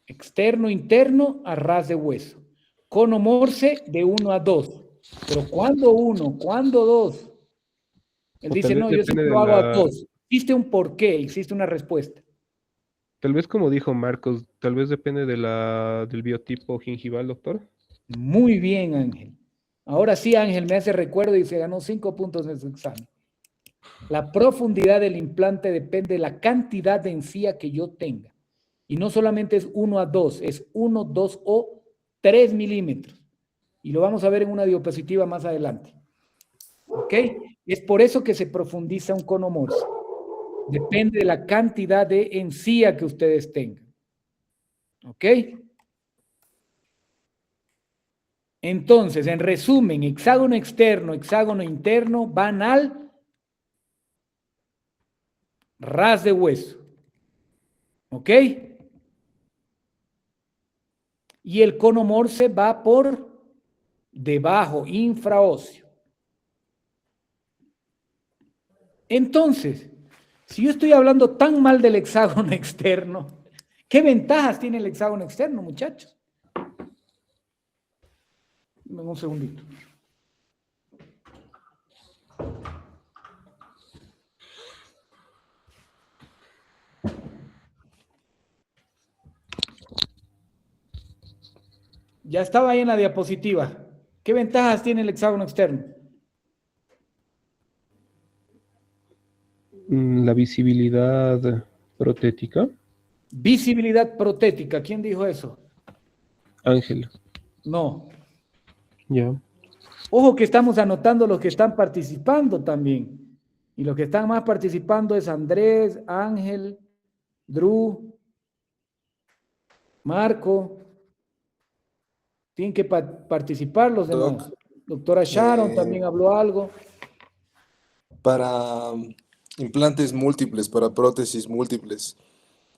[SPEAKER 1] Externo, interno, a ras de hueso. Cono morse de 1 a 2. Pero ¿cuándo uno? ¿Cuándo dos? Él
[SPEAKER 2] O
[SPEAKER 1] dice,
[SPEAKER 2] tal vez
[SPEAKER 1] no, yo
[SPEAKER 2] depende
[SPEAKER 1] siempre
[SPEAKER 2] de
[SPEAKER 1] lo hago a
[SPEAKER 2] la,
[SPEAKER 1] dos. Existe un porqué, existe una respuesta.
[SPEAKER 2] tal vez como dijo Marcos, tal vez depende de del biotipo gingival, doctor.
[SPEAKER 1] Muy bien, Ángel. Ahora sí, Ángel, me hace recuerdo y se ganó 5 puntos en su examen. La profundidad del implante depende de la cantidad de encía que yo tenga. Y no solamente es 1 a 2, es 1, 2 o 3 milímetros. Y lo vamos a ver en una diapositiva más adelante. ¿Ok? Es por eso que se profundiza un cono Morse. Depende de la cantidad de encía que ustedes tengan. ¿Ok? Entonces, en resumen, hexágono externo, hexágono interno van al ras de hueso. ¿Ok? Y el cono Morse va por debajo, infraóseo. Entonces, si yo estoy hablando tan mal del hexágono externo, ¿qué ventajas tiene el hexágono externo, muchachos? Dame un segundito. Ya estaba ahí en la diapositiva. ¿Qué ventajas tiene el hexágono externo?
[SPEAKER 2] La visibilidad protética.
[SPEAKER 1] Visibilidad protética. ¿Quién dijo eso?
[SPEAKER 2] Ángel.
[SPEAKER 1] No.
[SPEAKER 2] Ya.
[SPEAKER 1] Ojo que estamos anotando los que están participando también. Y los que están más participando es Andrés, Ángel, Drew, Marco. Tienen que participar los demás.
[SPEAKER 9] Doc,
[SPEAKER 1] Doctora Sharon
[SPEAKER 9] eh,
[SPEAKER 1] también habló algo.
[SPEAKER 9] para implantes múltiples, para prótesis múltiples,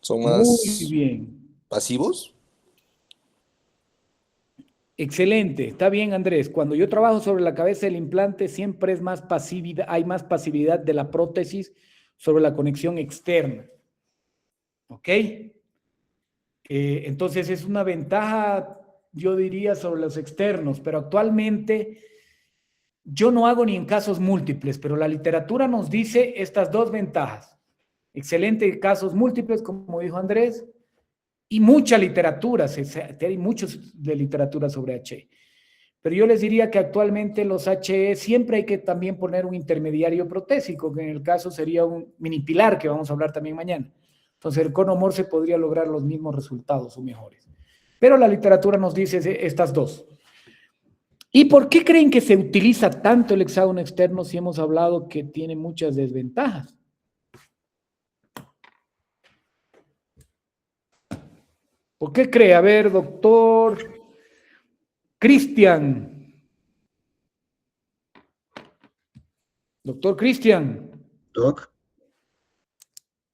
[SPEAKER 9] ¿son
[SPEAKER 1] Muy
[SPEAKER 9] más
[SPEAKER 1] bien.
[SPEAKER 9] pasivos?
[SPEAKER 1] Excelente. Está bien, Andrés. Cuando yo trabajo sobre la cabeza del implante, siempre es más pasividad, hay más pasividad de la prótesis sobre la conexión externa. ¿Ok? Entonces es una ventaja, yo diría, sobre los externos, pero actualmente yo no hago ni en casos múltiples, pero la literatura nos dice estas dos ventajas. Excelente casos múltiples, como dijo Andrés, y mucha literatura, hay muchos de literatura sobre HE. Pero yo les diría que actualmente los HE siempre hay que también poner un intermediario protésico, que en el caso sería un mini pilar, que vamos a hablar también mañana. Entonces el cono Morse podría lograr los mismos resultados o mejores. Pero la literatura nos dice estas dos. ¿Y por qué creen que se utiliza tanto el hexágono externo si hemos hablado que tiene muchas desventajas? ¿Por qué cree? A ver, doctor Cristian. Doctor Cristian.
[SPEAKER 4] Doc,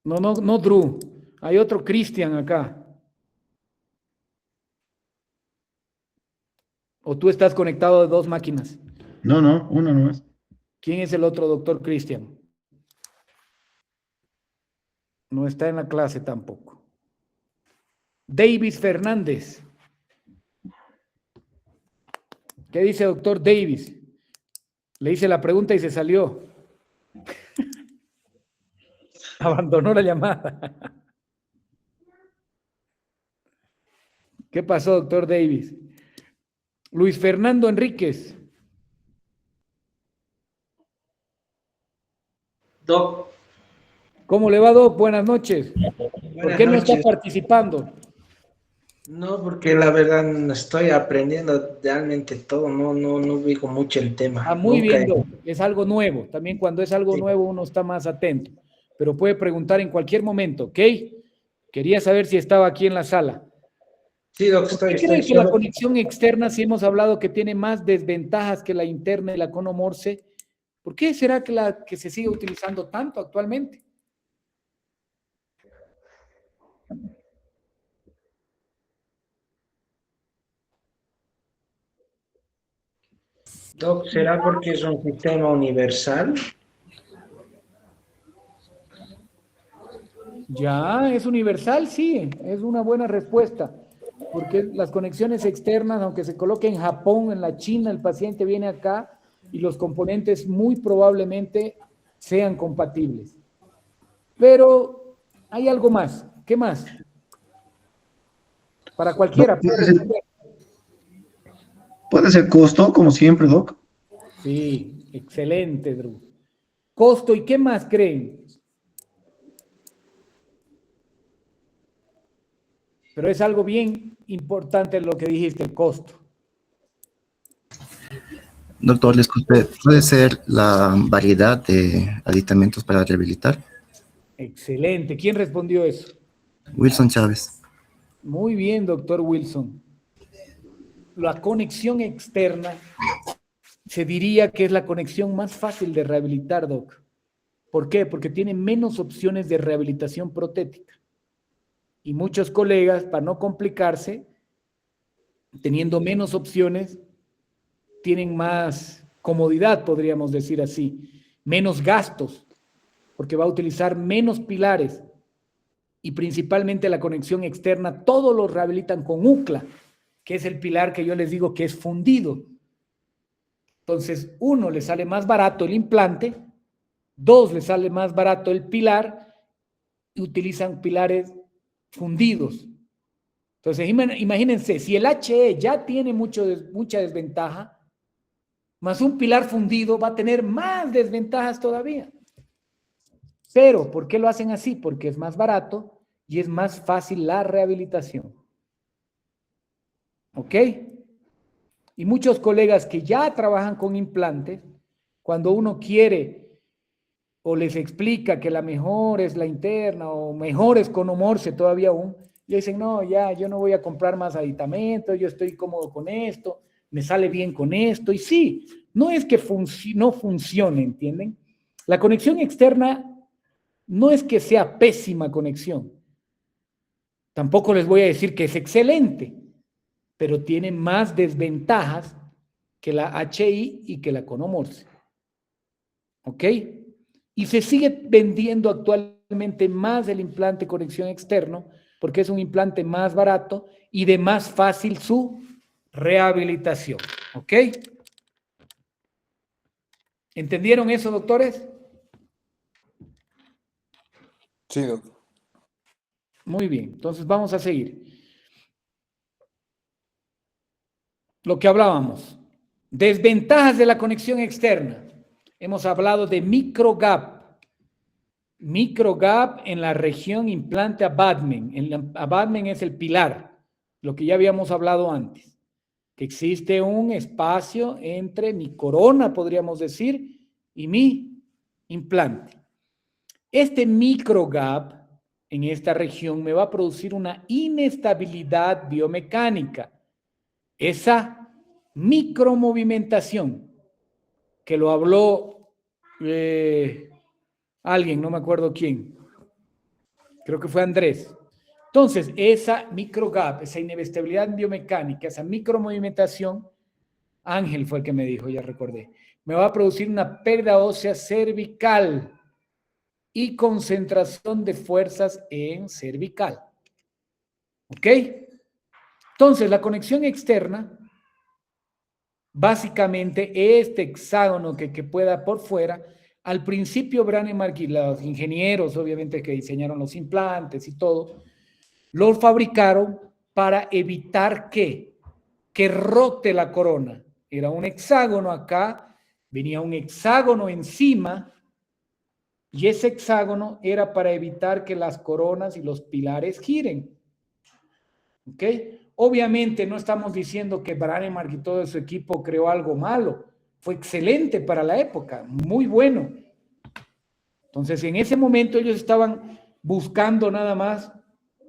[SPEAKER 1] No, Drew. Hay otro Cristian acá. ¿O tú estás conectado de dos máquinas?
[SPEAKER 4] no, uno nomás.
[SPEAKER 1] ¿Quién es el otro doctor Cristian? No está en la clase tampoco. Davis Fernández. ¿Qué dice doctor Davis? Le hice la pregunta y se salió. Abandonó la llamada. ¿Qué pasó, doctor Davis? Luis Fernando Enríquez.
[SPEAKER 11] Doc,
[SPEAKER 1] ¿Cómo le va, Doc? Buenas noches. ¿Por
[SPEAKER 11] buenas
[SPEAKER 1] qué no está
[SPEAKER 11] noches.
[SPEAKER 1] participando?
[SPEAKER 11] No, porque la verdad no estoy aprendiendo realmente todo, no ubico mucho el tema.
[SPEAKER 1] Ah, muy
[SPEAKER 11] Nunca
[SPEAKER 1] bien, Doc. Es algo nuevo. También cuando es algo
[SPEAKER 11] Sí.
[SPEAKER 1] nuevo uno está más atento. Pero puede preguntar en cualquier momento, ¿ok? Quería saber si estaba aquí en la sala.
[SPEAKER 11] Sí, Doc,
[SPEAKER 1] ¿Por qué
[SPEAKER 11] estoy
[SPEAKER 1] cree que la
[SPEAKER 11] solo.
[SPEAKER 1] conexión externa, si hemos hablado que tiene más desventajas que la interna y la cono Morse, ¿por qué será que que se sigue utilizando tanto actualmente?
[SPEAKER 11] Doc, ¿será porque es un sistema universal?
[SPEAKER 1] Ya, es universal, sí, es una buena respuesta. porque las conexiones externas, aunque se coloque en Japón, en la China, el paciente viene acá y los componentes muy probablemente sean compatibles. Pero hay algo más. ¿Qué más? Para cualquiera.
[SPEAKER 4] Puede ser costo, como siempre, Doc.
[SPEAKER 1] Sí, excelente, Drew. Costo, ¿y qué más creen? Pero es algo bien importante lo que dijiste, el costo.
[SPEAKER 12] Doctor, disculpe, ¿puede ser la variedad de aditamentos para rehabilitar?
[SPEAKER 1] Excelente. ¿Quién respondió eso?
[SPEAKER 12] Wilson Chávez.
[SPEAKER 1] Muy bien, doctor Wilson. La conexión externa se diría que es la conexión más fácil de rehabilitar, Doc. ¿Por qué? Porque tiene menos opciones de rehabilitación protética. Y muchos colegas, para no complicarse, teniendo menos opciones, tienen más comodidad, podríamos decir así, menos gastos, porque va a utilizar menos pilares y principalmente la conexión externa, todos los rehabilitan con UCLA, que es el pilar que yo les digo que es fundido. Entonces, uno, le sale más barato el implante, dos, le sale más barato el pilar y utilizan pilares fundidos. Entonces, imagínense, si el HE ya tiene mucha desventaja, más un pilar fundido va a tener más desventajas todavía. Pero, ¿por qué lo hacen así? Porque es más barato y es más fácil la rehabilitación. ¿Ok? Y muchos colegas que ya trabajan con implantes, cuando uno quiere o les explica que la mejor es la interna o mejor es con Omorce todavía aún, le dicen, no, ya, yo no voy a comprar más aditamentos, yo estoy cómodo con esto, me sale bien con esto. Y sí, no es que no funcione, ¿entienden? La conexión externa no es que sea pésima conexión. Tampoco les voy a decir que es excelente, pero tiene más desventajas que la HI y que la Conomorce. ¿Ok? Y se sigue vendiendo actualmente más el implante conexión externo porque es un implante más barato y de más fácil su rehabilitación. ¿Ok? ¿Entendieron eso, doctores?
[SPEAKER 9] Sí, doctor.
[SPEAKER 1] Muy bien, entonces vamos a seguir. Lo que hablábamos. Desventajas de la conexión externa. Hemos hablado de microgap. Microgap en la región implante abutment. Abutment es el pilar, lo que ya habíamos hablado antes. Que existe un espacio entre mi corona, podríamos decir, y mi implante. Este microgap en esta región me va a producir una inestabilidad biomecánica. Esa micromovimentación, que lo habló alguien, no me acuerdo quién, creo que fue Andrés. Entonces, esa microgap, esa inestabilidad biomecánica, esa micromovimentación, Ángel fue el que me dijo, ya recordé, me va a producir una pérdida ósea cervical y concentración de fuerzas en cervical. ¿Ok? Entonces, la conexión externa, básicamente este hexágono que pueda por fuera, al principio Brånemark y los ingenieros, obviamente, que diseñaron los implantes y todo, los fabricaron para evitar que rote la corona. Era un hexágono acá, venía un hexágono encima, y ese hexágono era para evitar que las coronas y los pilares giren. ¿Ok? Obviamente no estamos diciendo que Brånemark y todo su equipo creó algo malo. Fue excelente para la época, muy bueno. Entonces, en ese momento ellos estaban buscando nada más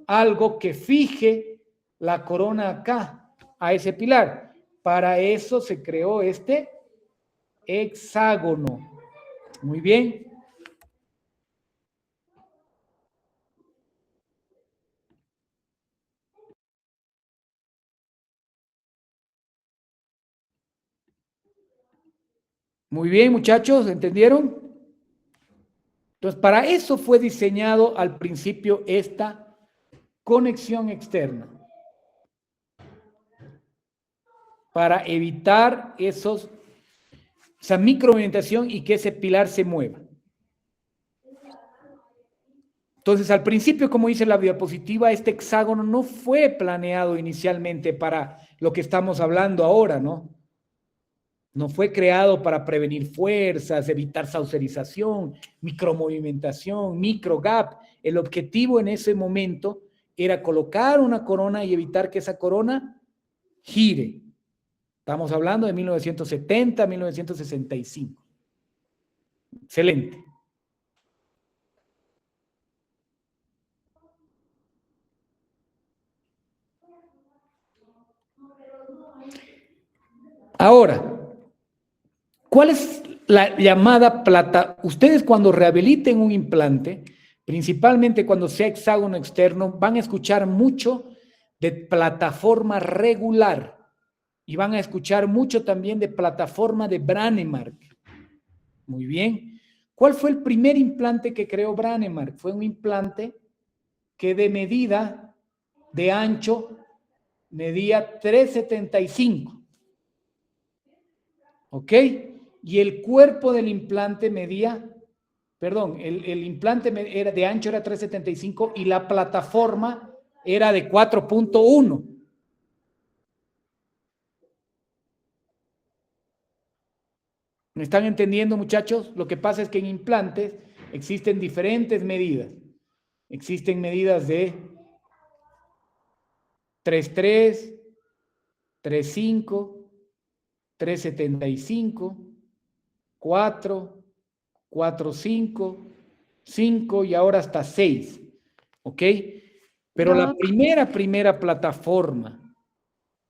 [SPEAKER 1] algo que fije la corona acá, a ese pilar. Para eso se creó este hexágono. Muy bien. Muy bien, muchachos, ¿entendieron? Entonces, para eso fue diseñado al principio esta conexión externa. para evitar esa micromovimentación y que ese pilar se mueva. Entonces, al principio, como dice la diapositiva, este hexágono no fue planeado inicialmente para lo que estamos hablando ahora, ¿no? No fue creado para prevenir fuerzas, evitar saucerización, micromovimentación, microgap. El objetivo en ese momento era colocar una corona y evitar que esa corona gire. Estamos hablando de 1970, 1965. Excelente. Ahora, ¿cuál es la llamada plata? Ustedes cuando rehabiliten un implante, principalmente cuando sea hexágono externo, van a escuchar mucho de plataforma regular y van a escuchar mucho también de plataforma de Brånemark. Muy bien. ¿Cuál fue el primer implante que creó Brånemark? Fue un implante que de medida de ancho medía 3,75. ¿Ok? Y el cuerpo del implante medía, perdón, el implante era de ancho era 3,75 y la plataforma era de 4,1. ¿Me están entendiendo, muchachos? Lo que pasa es que en implantes existen diferentes medidas. Existen medidas de 3,3, 3,5, 3,75, 4, 4,5, 5 y ahora hasta 6. ¿Ok? Pero la primera plataforma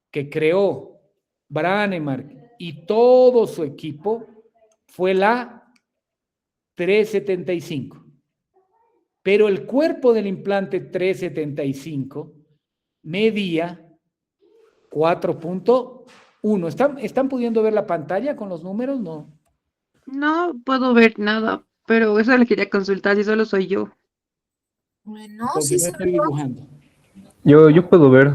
[SPEAKER 1] que creó Brånemark y todo su equipo fue la 3,75. Pero el cuerpo del implante 3,75 medía 4,1. ¿Están pudiendo ver la pantalla con los números? No.
[SPEAKER 13] No puedo ver nada, pero eso le quería consultar si solo soy yo.
[SPEAKER 6] No,
[SPEAKER 1] Porque
[SPEAKER 6] sí
[SPEAKER 1] no
[SPEAKER 6] se
[SPEAKER 1] estoy
[SPEAKER 6] ve.
[SPEAKER 1] dibujando.
[SPEAKER 2] Yo puedo ver.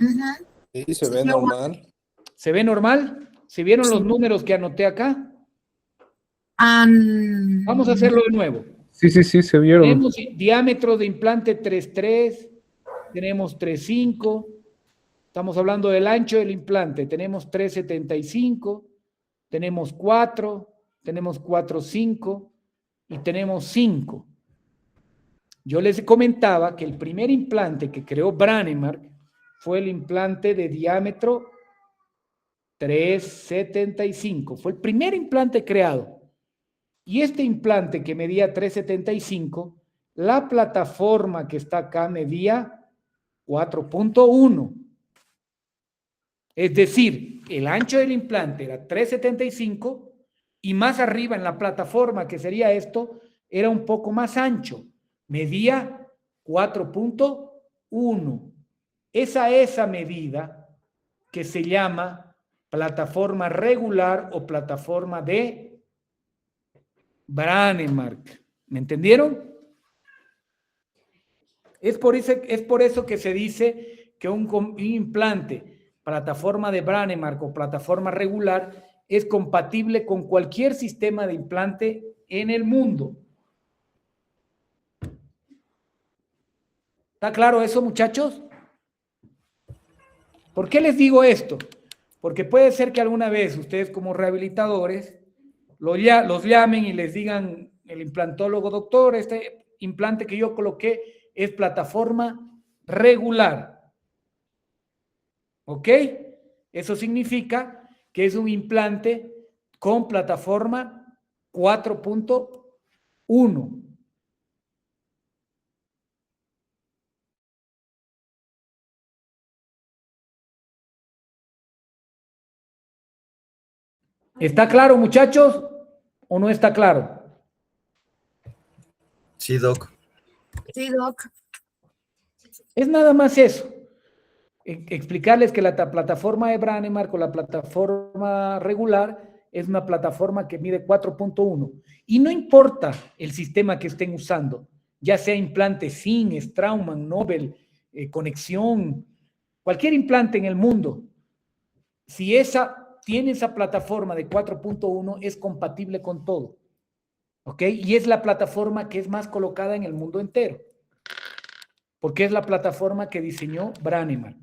[SPEAKER 6] Ujú.
[SPEAKER 9] Sí, se ve normal.
[SPEAKER 1] ¿Se ve normal? ¿Se vieron los números que anoté acá? Vamos a hacerlo de nuevo.
[SPEAKER 2] Sí, se vieron.
[SPEAKER 1] Tenemos diámetro de implante 3,3, tenemos 3,5, estamos hablando del ancho del implante, tenemos 3,75, tenemos 4, tenemos 4,5 y tenemos 5. Yo les comentaba que el primer implante que creó Brånemark fue el implante de diámetro 3,75. Fue el primer implante creado. Y este implante que medía 3,75, la plataforma que está acá medía 4,1. Es decir, el ancho del implante era 3,75 y más arriba en la plataforma, que sería esto, era un poco más ancho. Medía 4,1. Esa medida que se llama plataforma regular o plataforma de Brånemark. ¿Me entendieron? Es por eso que se dice que un implante, plataforma de Brånemark o plataforma regular, es compatible con cualquier sistema de implante en el mundo. ¿Está claro eso, muchachos? ¿Por qué les digo esto? Porque puede ser que alguna vez ustedes como rehabilitadores los llamen y les digan el implantólogo, doctor, este implante que yo coloqué es plataforma regular. ¿Ok? Eso significa que es un implante con plataforma 4,1. ¿Está claro, muchachos? ¿O no está claro?
[SPEAKER 8] Sí, Doc.
[SPEAKER 6] Sí, Doc.
[SPEAKER 1] Es nada más eso. Explicarles que la plataforma de Brånemark o la plataforma regular es una plataforma que mide 4,1. Y no importa el sistema que estén usando, ya sea implante SIN, Straumann, Nobel, conexión, cualquier implante en el mundo. si tiene esa plataforma de 4.1, es compatible con todo. ¿Ok? Y es la plataforma que es más colocada en el mundo entero. Porque es la plataforma que diseñó Branemark.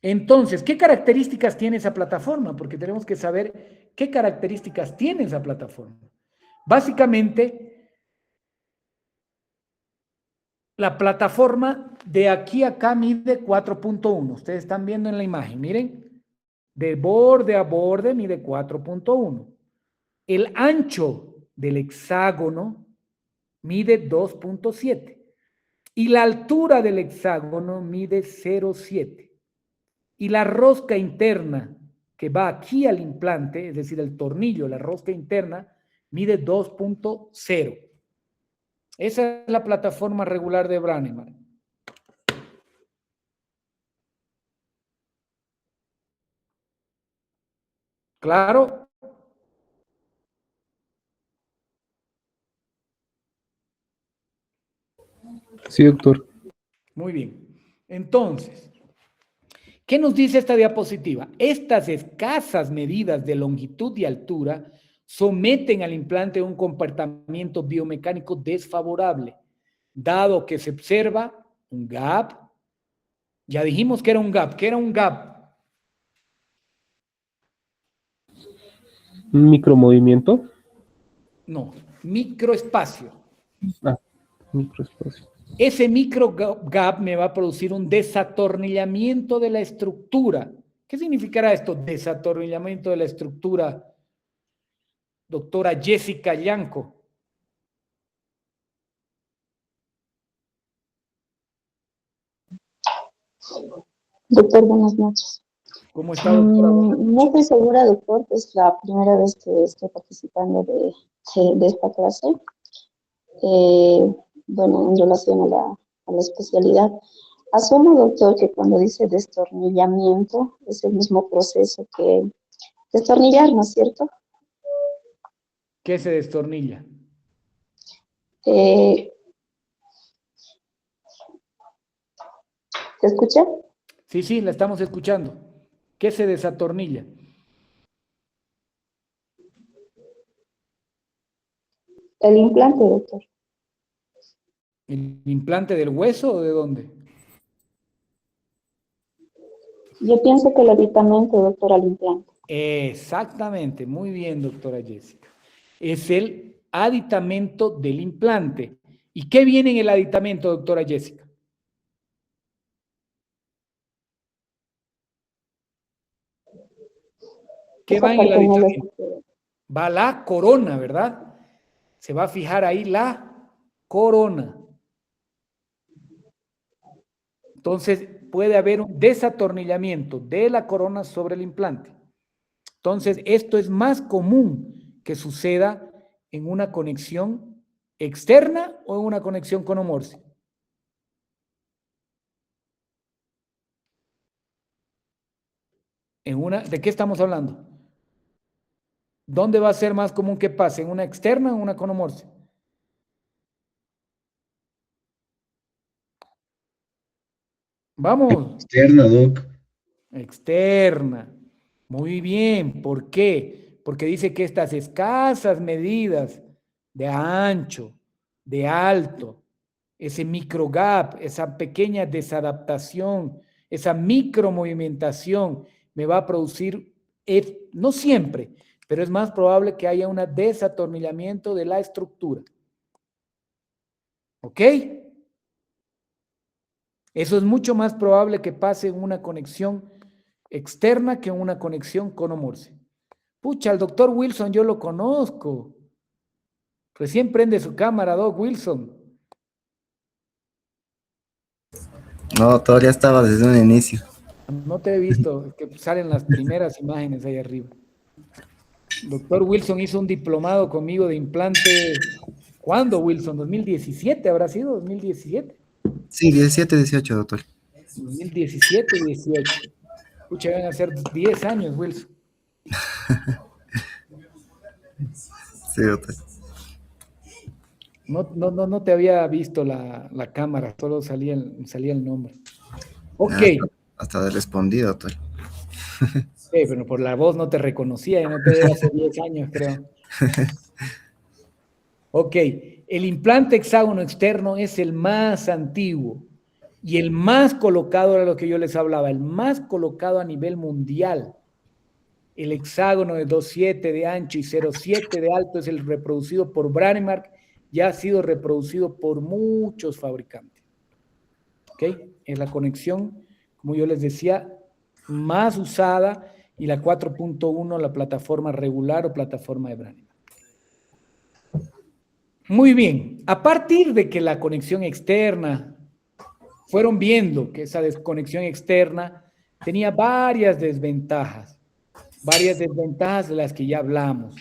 [SPEAKER 1] Entonces, ¿qué características tiene esa plataforma? Porque tenemos que saber qué características tiene esa plataforma. Básicamente, la plataforma de aquí a acá mide 4.1. Ustedes están viendo en la imagen, miren. De borde a borde mide 4.1. El ancho del hexágono mide 2.7. Y la altura del hexágono mide 0.7. Y la rosca interna que va aquí al implante, es decir, el tornillo, la rosca interna, mide 2.0. Esa es la plataforma regular de Branemark. ¿Claro?
[SPEAKER 2] Sí, doctor.
[SPEAKER 1] Muy bien. Entonces, ¿qué nos dice esta diapositiva? Estas escasas medidas de longitud y altura someten al implante a un comportamiento biomecánico desfavorable, dado que se observa un gap. Ya dijimos que era un gap. ¿Qué era un gap?
[SPEAKER 2] ¿Un micromovimiento?
[SPEAKER 1] No, microespacio.
[SPEAKER 2] Ah, microespacio.
[SPEAKER 1] Ese micro gap me va a producir un desatornillamiento de la estructura. ¿Qué significará esto? Desatornillamiento de la estructura, doctora Jessica Yanco.
[SPEAKER 14] Doctor, buenas noches.
[SPEAKER 1] ¿Cómo está, doctora?
[SPEAKER 14] No estoy segura, doctor, es la primera vez que estoy participando de esta clase. Bueno, en relación a la especialidad. Asumo, doctor, que cuando dice destornillamiento es el mismo proceso que destornillar, ¿no es cierto?
[SPEAKER 1] ¿Qué se destornilla?
[SPEAKER 14] ¿Se escucha?
[SPEAKER 1] Sí, la estamos escuchando. ¿Qué se desatornilla?
[SPEAKER 14] El implante, doctor.
[SPEAKER 1] ¿El implante del hueso o de dónde?
[SPEAKER 14] Yo pienso que el aditamento, doctor, al implante.
[SPEAKER 1] Exactamente, muy bien, doctora Jessica. Es el aditamento del implante. ¿Y qué viene en el aditamento, doctora Jessica? ¿Qué va en el aditamento? Va la corona, ¿verdad? Se va a fijar ahí la corona. Entonces, puede haber un desatornillamiento de la corona sobre el implante. Entonces, esto es más común que suceda en una conexión externa o en una conexión conomorse. ¿De qué estamos hablando? ¿Dónde va a ser más común que pase? ¿En una externa o en una conomorse? Vamos.
[SPEAKER 4] Externa, Doc.
[SPEAKER 1] Externa. Muy bien. ¿Por qué? Porque dice que estas escasas medidas de ancho, de alto, ese micro gap, esa pequeña desadaptación, esa micromovimentación me va a producir, no siempre, pero es más probable que haya un desatornillamiento de la estructura. ¿Ok? Eso es mucho más probable que pase en una conexión externa que en una conexión conomorse. Pucha, al doctor Wilson yo lo conozco. Recién prende su cámara, Doc Wilson.
[SPEAKER 12] No, todavía estaba desde un inicio.
[SPEAKER 1] No te he visto, es que salen las primeras imágenes ahí arriba. Doctor Wilson hizo un diplomado conmigo de implante. ¿Cuándo, Wilson? ¿2017 habrá sido? ¿2017?
[SPEAKER 12] Sí, 17, 18, doctor.
[SPEAKER 1] 2017, 18. Pucha, van a ser 10 años, Wilson.
[SPEAKER 12] Sí, doctor.
[SPEAKER 1] No te había visto la cámara, solo salía el nombre. Ok.
[SPEAKER 12] Hasta de respondido, doctor.
[SPEAKER 1] Sí, pero por la voz no te reconocía, ya no te veo hace 10 años, creo. Ok, el implante hexágono externo es el más antiguo y el más colocado, era lo que yo les hablaba, el más colocado a nivel mundial. El hexágono de 2,7 de ancho y 0,7 de alto es el reproducido por Brånemark, ya ha sido reproducido por muchos fabricantes. ¿Ok? Es la conexión, como yo les decía, más usada, y la 4.1 la plataforma regular o plataforma de Brånemark. Muy bien, a partir de que la conexión externa, fueron viendo que esa desconexión externa tenía varias desventajas de las que ya hablamos: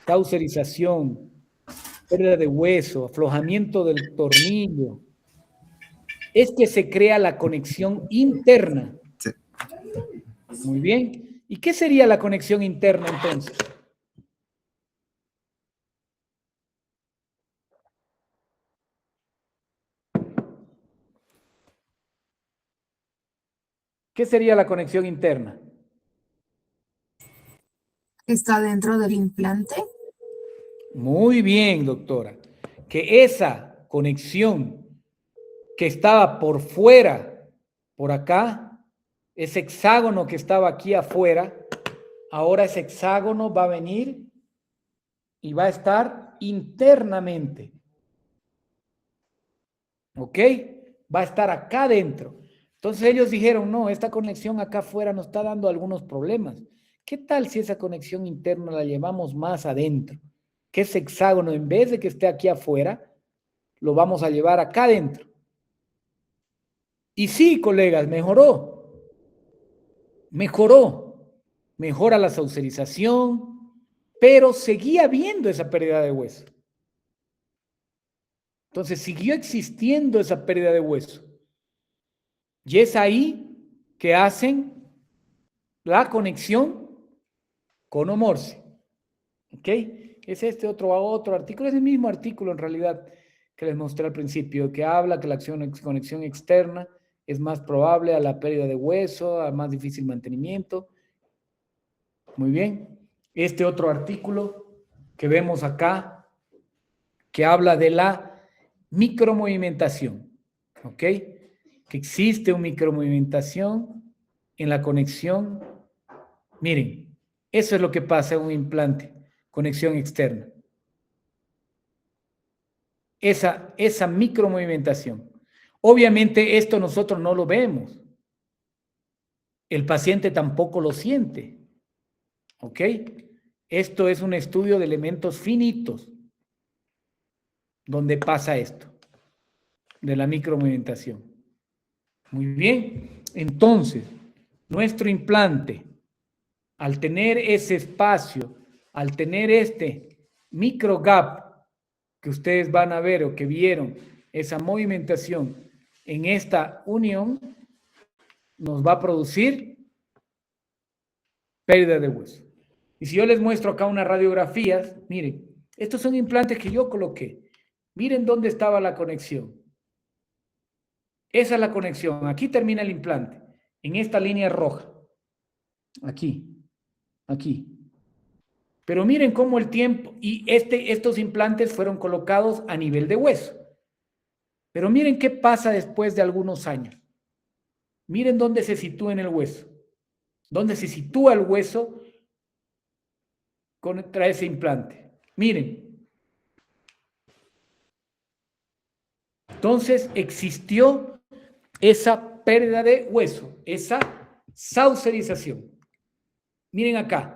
[SPEAKER 1] causerización, pérdida de hueso, aflojamiento del tornillo. Es que se crea la conexión interna.
[SPEAKER 12] Sí.
[SPEAKER 1] Muy bien. ¿Y qué sería la conexión interna entonces? ¿Qué sería la conexión interna?
[SPEAKER 6] ¿Está dentro del implante?
[SPEAKER 1] Muy bien, doctora. Que esa conexión que estaba por fuera, por acá, ese hexágono que estaba aquí afuera, ahora ese hexágono va a venir y va a estar internamente. ¿Ok? Va a estar acá adentro. Entonces ellos dijeron, no, esta conexión acá afuera nos está dando algunos problemas. ¿Qué tal si esa conexión interna la llevamos más adentro? Que ese hexágono, en vez de que esté aquí afuera, lo vamos a llevar acá adentro. Y sí, colegas, mejora la saucerización, pero seguía habiendo esa pérdida de hueso. Entonces siguió existiendo esa pérdida de hueso. Y es ahí que hacen la conexión con Morse. ¿Ok? Es este otro artículo, es el mismo artículo en realidad que les mostré al principio, que habla que la conexión externa es más probable a la pérdida de hueso, a más difícil mantenimiento. Muy bien. Este otro artículo que vemos acá, que habla de la micromovimentación. ¿Ok? Que existe una micromovimentación en la conexión. Miren, eso es lo que pasa en un implante, conexión externa. Esa micromovimentación. Obviamente esto nosotros no lo vemos. El paciente tampoco lo siente. ¿Ok? Esto es un estudio de elementos finitos donde pasa esto, de la micromovimentación. Muy bien. Entonces, nuestro implante, al tener ese espacio, al tener este micro gap que ustedes van a ver o que vieron, esa movimentación en esta unión, nos va a producir pérdida de hueso. Y si yo les muestro acá unas radiografías, miren, estos son implantes que yo coloqué. Miren dónde estaba la conexión. Esa es la conexión. Aquí termina el implante, en esta línea roja. Aquí. Pero miren cómo el tiempo, y estos implantes fueron colocados a nivel de hueso. Pero miren qué pasa después de algunos años. Miren dónde se sitúa en el hueso. Dónde se sitúa el hueso contra ese implante. Miren. Entonces existió esa pérdida de hueso, esa saucerización. Miren acá.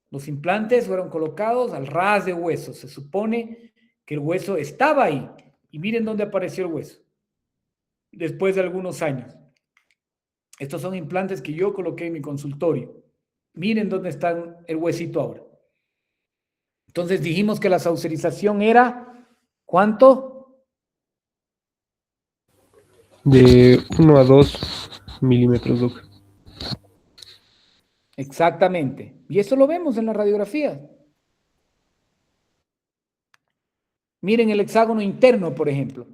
[SPEAKER 1] Los implantes fueron colocados al ras de hueso. Se supone que el hueso estaba ahí. Y miren dónde apareció el hueso. Después de algunos años. Estos son implantes que yo coloqué en mi consultorio. Miren dónde está el huesito ahora. Entonces dijimos que la saucerización era, ¿cuánto?
[SPEAKER 2] De 1 a 2 milímetros, doctor.
[SPEAKER 1] Exactamente. Y eso lo vemos en la radiografía. Miren el hexágono interno, por ejemplo.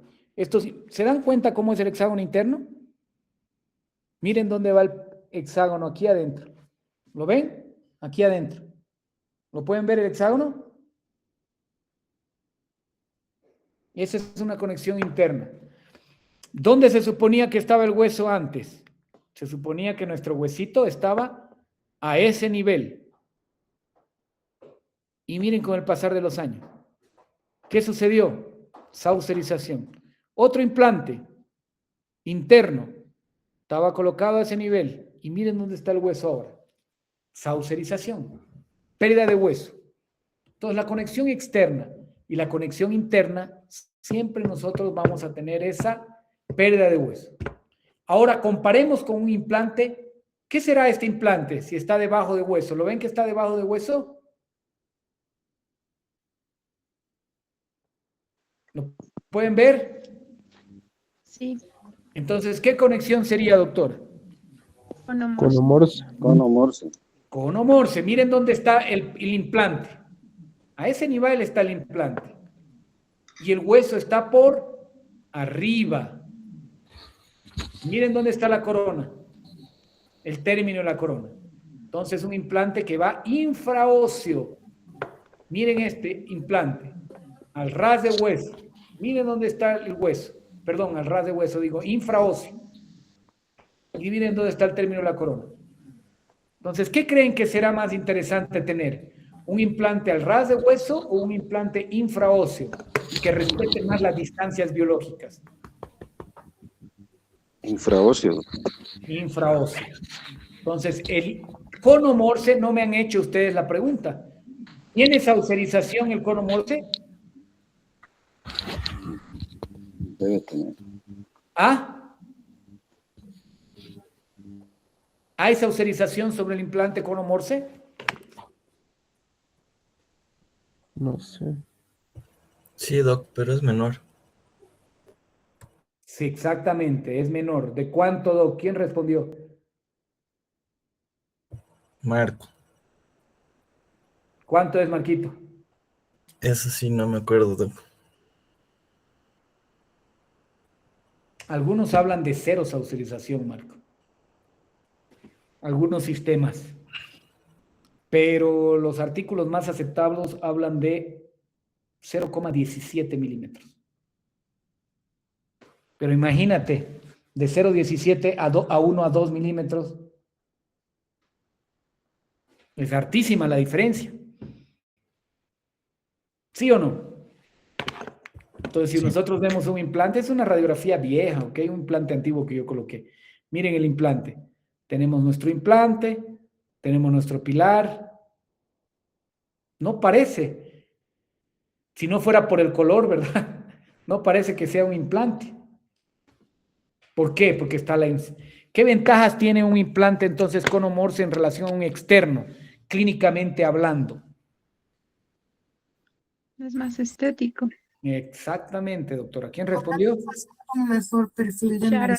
[SPEAKER 1] ¿Se dan cuenta cómo es el hexágono interno? Miren dónde va el hexágono, aquí adentro. ¿Lo ven? Aquí adentro. ¿Lo pueden ver el hexágono? Esa es una conexión interna. ¿Dónde se suponía que estaba el hueso antes? Se suponía que nuestro huesito estaba a ese nivel. Y miren con el pasar de los años. ¿Qué sucedió? Saucerización. Otro implante interno estaba colocado a ese nivel. Y miren dónde está el hueso ahora. Saucerización. Pérdida de hueso. Entonces, la conexión externa y la conexión interna, siempre nosotros vamos a tener esa pérdida de hueso. Ahora, comparemos con un implante. ¿Qué será este implante si está debajo de hueso? ¿Lo ven que está debajo de hueso? ¿Lo pueden ver?
[SPEAKER 13] Sí.
[SPEAKER 1] Entonces, ¿qué conexión sería, doctor?
[SPEAKER 2] Cono-Morse.
[SPEAKER 5] Cono-Morse.
[SPEAKER 1] Cono-Morse. Miren dónde está el implante. A ese nivel está el implante. Y el hueso está por arriba. Miren dónde está la corona. El término de la corona. Entonces, un implante que va infraóseo. Miren este implante. Al ras de hueso. Miren dónde está el hueso. Perdón, al ras de hueso, digo, infraóseo. Y miren dónde está el término de la corona. Entonces, ¿qué creen que será más interesante tener? ¿Un implante al ras de hueso o un implante infraóseo? Y que respete más las distancias biológicas.
[SPEAKER 5] Infraóseo.
[SPEAKER 1] Infraóseo. Entonces, el cono Morse, no me han hecho ustedes la pregunta. ¿Tiene saucerización el cono Morse?
[SPEAKER 5] Debe tener.
[SPEAKER 1] ¿Ah? ¿Hay saucerización sobre el implante cono Morse?
[SPEAKER 2] No sé.
[SPEAKER 8] Sí, Doc, pero es menor.
[SPEAKER 1] Sí, exactamente, es menor. ¿De cuánto, Doc? ¿Quién respondió?
[SPEAKER 8] Marco.
[SPEAKER 1] ¿Cuánto es, Marquito?
[SPEAKER 8] Eso sí, no me acuerdo, Doc.
[SPEAKER 1] Algunos hablan de cero saucerización, Marco. Algunos sistemas. Pero los artículos más aceptables hablan de 0,17 milímetros. Pero imagínate, de 0,17 a 1 a 2 milímetros. Es hartísima la diferencia. ¿Sí o no? Entonces, si nosotros vemos un implante, es una radiografía vieja, ¿ok? Un implante antiguo que yo coloqué. Miren el implante. Tenemos nuestro implante, tenemos nuestro pilar. No parece, si no fuera por el color, ¿verdad? No parece que sea un implante. ¿Por qué? Porque está la... ¿Qué ventajas tiene un implante entonces cono Morse en relación a un externo, clínicamente hablando?
[SPEAKER 13] Es más estético.
[SPEAKER 1] Exactamente, doctora. ¿Quién respondió?
[SPEAKER 6] Un mejor perfil de
[SPEAKER 13] Sharon.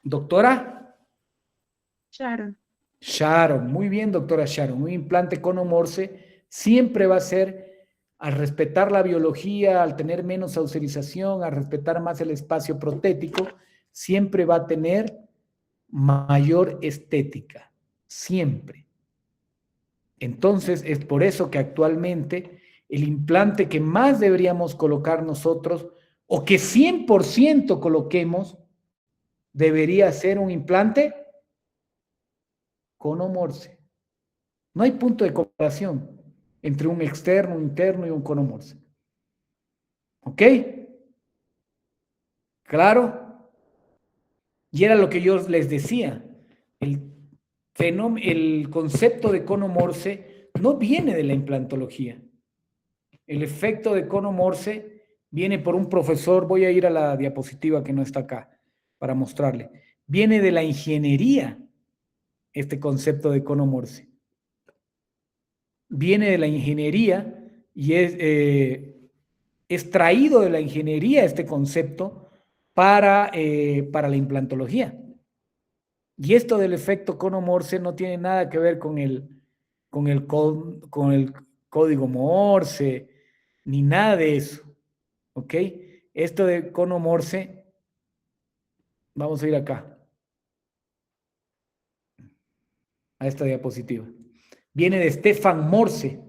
[SPEAKER 1] ¿Doctora?
[SPEAKER 13] Sharon.
[SPEAKER 1] Sharon, muy bien, doctora Sharon. Un implante cono Morse siempre va a ser, al respetar la biología, al tener menos saucerización, al respetar más el espacio protético, siempre va a tener mayor estética. Siempre. Entonces, es por eso que actualmente el implante que más deberíamos colocar nosotros, o que 100% coloquemos, debería ser un implante cono Morse. No hay punto de comparación entre un externo, un interno y un cono Morse. ¿Ok? ¿Claro? Y era lo que yo les decía. El concepto de cono Morse no viene de la implantología. El efecto de cono Morse viene por un profesor, voy a ir a la diapositiva que no está acá para mostrarle. Viene de la ingeniería, este concepto de cono Morse. Viene de la ingeniería y es traído de la ingeniería este concepto para la implantología. Y esto del efecto cono Morse no tiene nada que ver con el código Morse, ni nada de eso. ¿Ok? Esto de cono Morse, vamos a ir acá. a esta diapositiva. Viene de Stefan Morse,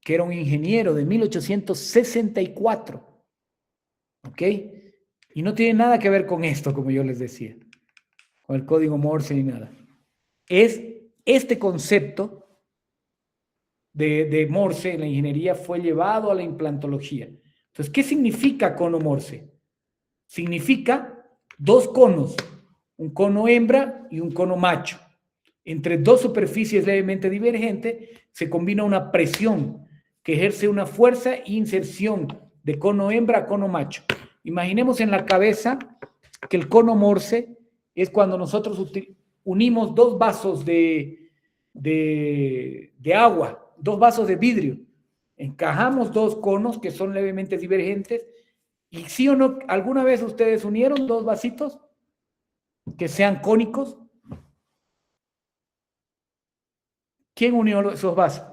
[SPEAKER 1] que era un ingeniero de 1864. ¿Ok? Y no tiene nada que ver con esto, como yo les decía, con el código Morse ni nada. Es este concepto de Morse en la ingeniería fue llevado a la implantología. Entonces, ¿qué significa cono Morse? Significa dos conos, un cono hembra y un cono macho. Entre dos superficies levemente divergentes se combina una presión que ejerce una fuerza e inserción de cono hembra a cono macho. Imaginemos en la cabeza que el cono Morse es cuando nosotros unimos dos vasos de agua, dos vasos de vidrio. Encajamos dos conos que son levemente divergentes. ¿Y sí o no, alguna vez ustedes unieron dos vasitos que sean cónicos? ¿Quién unió esos vasos?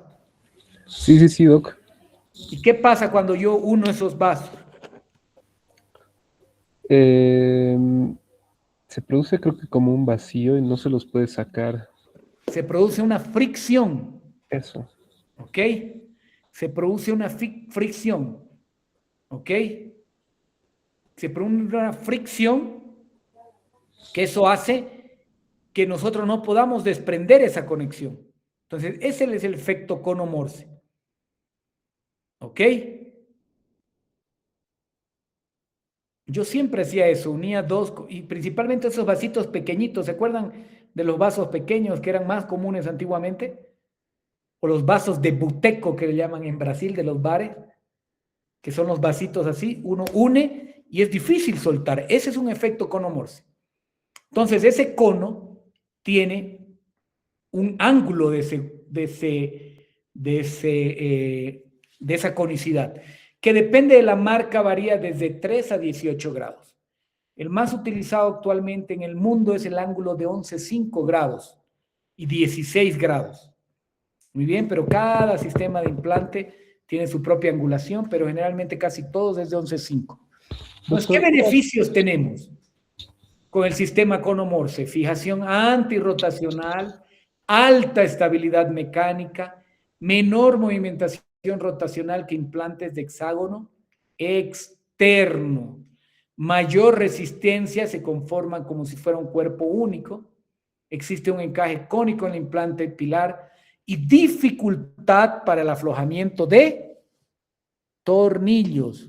[SPEAKER 2] Sí, Doc.
[SPEAKER 1] ¿Y qué pasa cuando yo uno esos vasos?
[SPEAKER 2] Se produce, creo que como un vacío y no se los puede sacar.
[SPEAKER 1] Se produce una fricción.
[SPEAKER 2] Eso.
[SPEAKER 1] ¿Ok? Se produce una fricción. ¿Ok? Se produce una fricción que eso hace que nosotros no podamos desprender esa conexión. Entonces, ese es el efecto cono Morse. ¿Ok? Yo siempre hacía eso, unía dos, y principalmente esos vasitos pequeñitos, ¿se acuerdan de los vasos pequeños que eran más comunes antiguamente? O los vasos de buteco que le llaman en Brasil, de los bares, que son los vasitos así, uno une y es difícil soltar. Ese es un efecto cono Morse. Entonces, ese cono tiene un ángulo de esa conicidad, que depende de la marca, varía desde 3 a 18 grados. El más utilizado actualmente en el mundo es el ángulo de 11,5 grados y 16 grados. Muy bien, pero cada sistema de implante tiene su propia angulación, pero generalmente casi todos es de 11,5. Entonces, ¿qué beneficios tenemos con el sistema cono Morse? Fijación antirrotacional, alta estabilidad mecánica, menor movimentación rotacional que implantes de hexágono externo, mayor resistencia, se conforman como si fuera un cuerpo único, existe un encaje cónico en el implante pilar y dificultad para el aflojamiento de tornillos.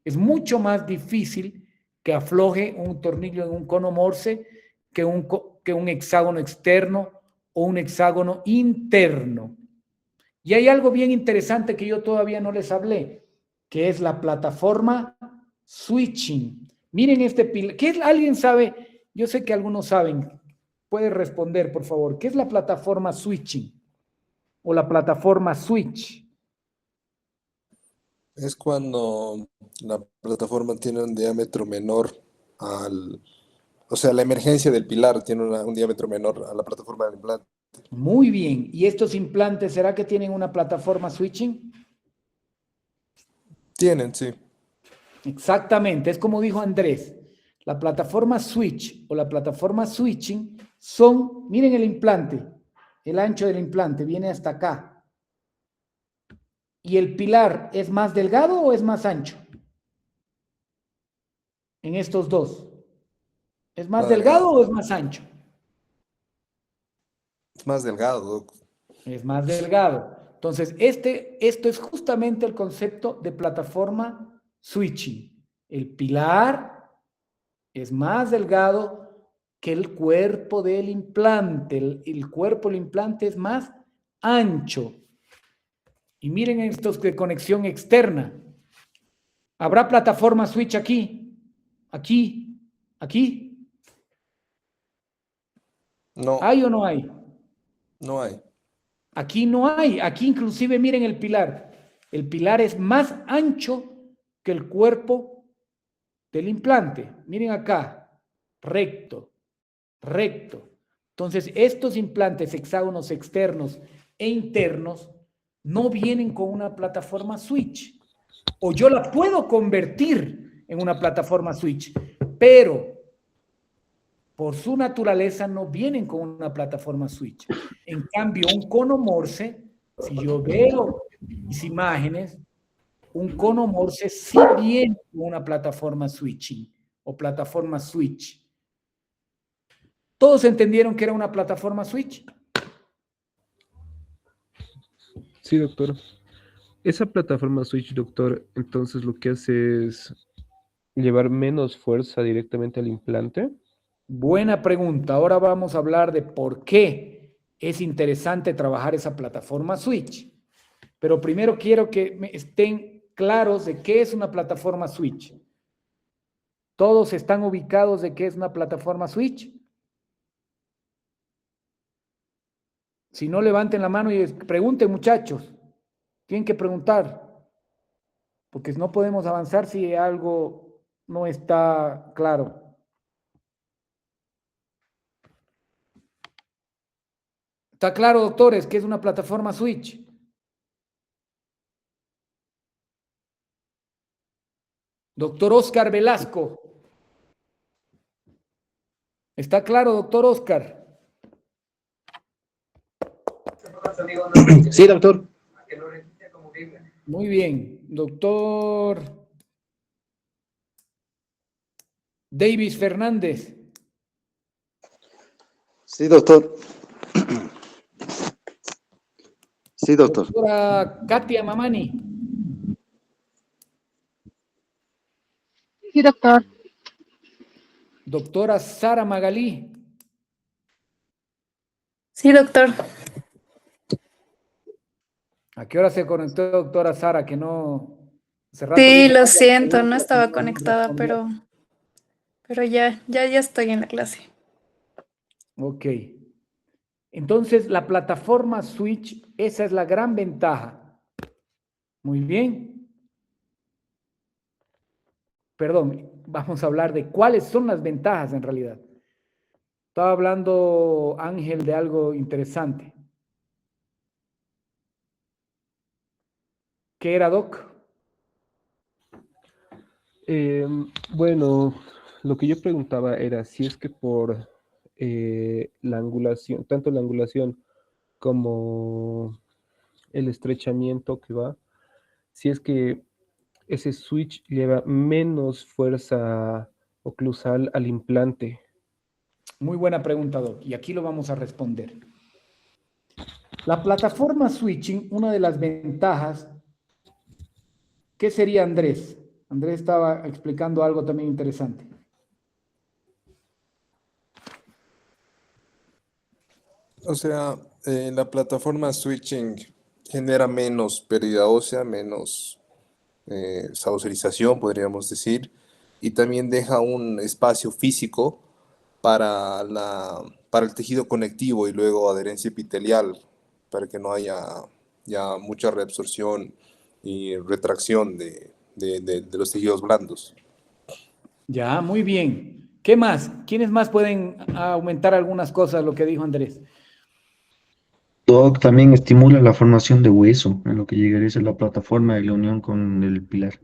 [SPEAKER 1] Es mucho más difícil que afloje un tornillo en un cono Morse que un hexágono externo o un hexágono interno. Y hay algo bien interesante que yo todavía no les hablé, que es la plataforma switching. Miren este pilar. ¿Qué es? ¿Alguien sabe? Yo sé que algunos saben. Puede responder, por favor. ¿Qué es la plataforma switching? O la plataforma switch.
[SPEAKER 9] Es cuando la plataforma tiene un diámetro menor o sea, la emergencia del pilar tiene un diámetro menor a la plataforma del implante.
[SPEAKER 1] Muy bien. ¿Y estos implantes, será que tienen una plataforma switching?
[SPEAKER 9] Tienen, sí.
[SPEAKER 1] Exactamente. Es como dijo Andrés. La plataforma switch o la plataforma switching son, miren el implante, el ancho del implante viene hasta acá. ¿Y el pilar es más delgado o es más ancho? En estos dos. ¿Es más delgado o es más ancho?
[SPEAKER 9] Es más delgado, Doc.
[SPEAKER 1] Es más delgado. Entonces, esto es justamente el concepto de plataforma switching. El pilar es más delgado que el cuerpo del implante. El cuerpo del implante es más ancho. Y miren estos de conexión externa. ¿Habrá plataforma switch aquí? ¿Aquí? ¿Aquí?
[SPEAKER 9] No.
[SPEAKER 1] ¿Hay o no hay?
[SPEAKER 9] No hay.
[SPEAKER 1] Aquí no hay. Aquí inclusive miren el pilar. El pilar es más ancho que el cuerpo del implante. Miren acá. Recto. Recto. Entonces, estos implantes hexágonos externos e internos no vienen con una plataforma switch. O yo la puedo convertir en una plataforma switch, pero por su naturaleza no vienen con una plataforma switch. En cambio, un cono Morse, si yo veo mis imágenes, un cono Morse sí viene con una plataforma switching o plataforma switch. ¿Todos entendieron que era una plataforma switch?
[SPEAKER 2] Sí, doctor. Esa plataforma switch, doctor, entonces lo que hace es llevar menos fuerza directamente al implante.
[SPEAKER 1] Buena pregunta. Ahora vamos a hablar de por qué es interesante trabajar esa plataforma switch. Pero primero quiero que estén claros de qué es una plataforma switch. ¿Todos están ubicados de qué es una plataforma switch? Si no, levanten la mano y pregunten, muchachos. Tienen que preguntar. Porque no podemos avanzar si algo no está claro. ¿Está claro, doctores, qué es una plataforma switch? Doctor Oscar Velasco. ¿Está claro, doctor Oscar?
[SPEAKER 15] Sí, doctor.
[SPEAKER 1] Muy bien. Doctor Davis Fernández.
[SPEAKER 5] Sí, doctor. Sí, doctor.
[SPEAKER 1] Doctora Katia Mamani.
[SPEAKER 13] Sí, doctor.
[SPEAKER 1] Doctora Sara Magalí.
[SPEAKER 16] Sí, doctor.
[SPEAKER 1] ¿A qué hora se conectó, doctora Sara? Que no... hace rato
[SPEAKER 16] Sí,
[SPEAKER 1] dije,
[SPEAKER 16] lo
[SPEAKER 1] "Vaya,
[SPEAKER 16] siento, no
[SPEAKER 1] pregunta",
[SPEAKER 16] estaba
[SPEAKER 1] y no
[SPEAKER 16] conectada,
[SPEAKER 1] respondió.
[SPEAKER 16] pero ya estoy en la clase.
[SPEAKER 1] Ok. Entonces, la plataforma switch, esa es la gran ventaja. Muy bien. Perdón, vamos a hablar de cuáles son las ventajas en realidad. Estaba hablando Ángel de algo interesante. ¿Qué era, Doc?
[SPEAKER 2] Bueno, lo que yo preguntaba era si es que por la angulación, tanto la angulación como el estrechamiento que va, si es que ese switch lleva menos fuerza oclusal al implante.
[SPEAKER 1] Muy buena pregunta, Doc. Y aquí lo vamos a responder. La plataforma switching, una de las ventajas, ¿qué sería Andrés? Andrés estaba explicando algo también interesante.
[SPEAKER 9] O sea, la plataforma switching genera menos pérdida ósea, menos saucerización, podríamos decir, y también deja un espacio físico para el tejido conectivo y luego adherencia epitelial, para que no haya ya mucha reabsorción y retracción de los tejidos blandos.
[SPEAKER 1] Ya, muy bien. ¿Qué más? ¿Quiénes más pueden aumentar algunas cosas, lo que dijo Andrés?
[SPEAKER 4] Doc también estimula la formación de hueso, en lo que llegaría a ser la plataforma y la unión con el pilar.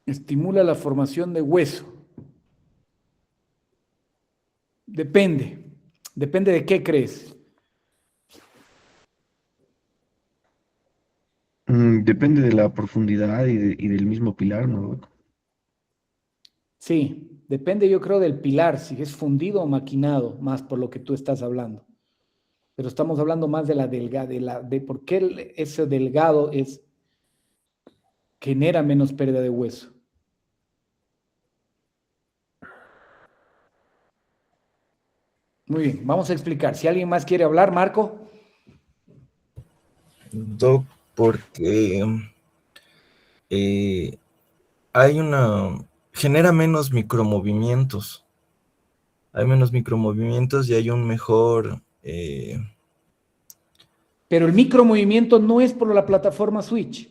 [SPEAKER 1] Estimula la formación de hueso. Depende. Depende de qué crees.
[SPEAKER 4] Depende de la profundidad y del mismo pilar, ¿no, Doc?
[SPEAKER 1] Sí, depende yo creo del pilar, si es fundido o maquinado, más por lo que tú estás hablando. Pero estamos hablando más de la delgada, de por qué ese delgado genera menos pérdida de hueso. Muy bien, vamos a explicar. Si alguien más quiere hablar, Marco.
[SPEAKER 8] Doc, porque genera menos micromovimientos. Hay menos micromovimientos y hay un mejor...
[SPEAKER 1] Pero el micromovimiento no es por la plataforma switch.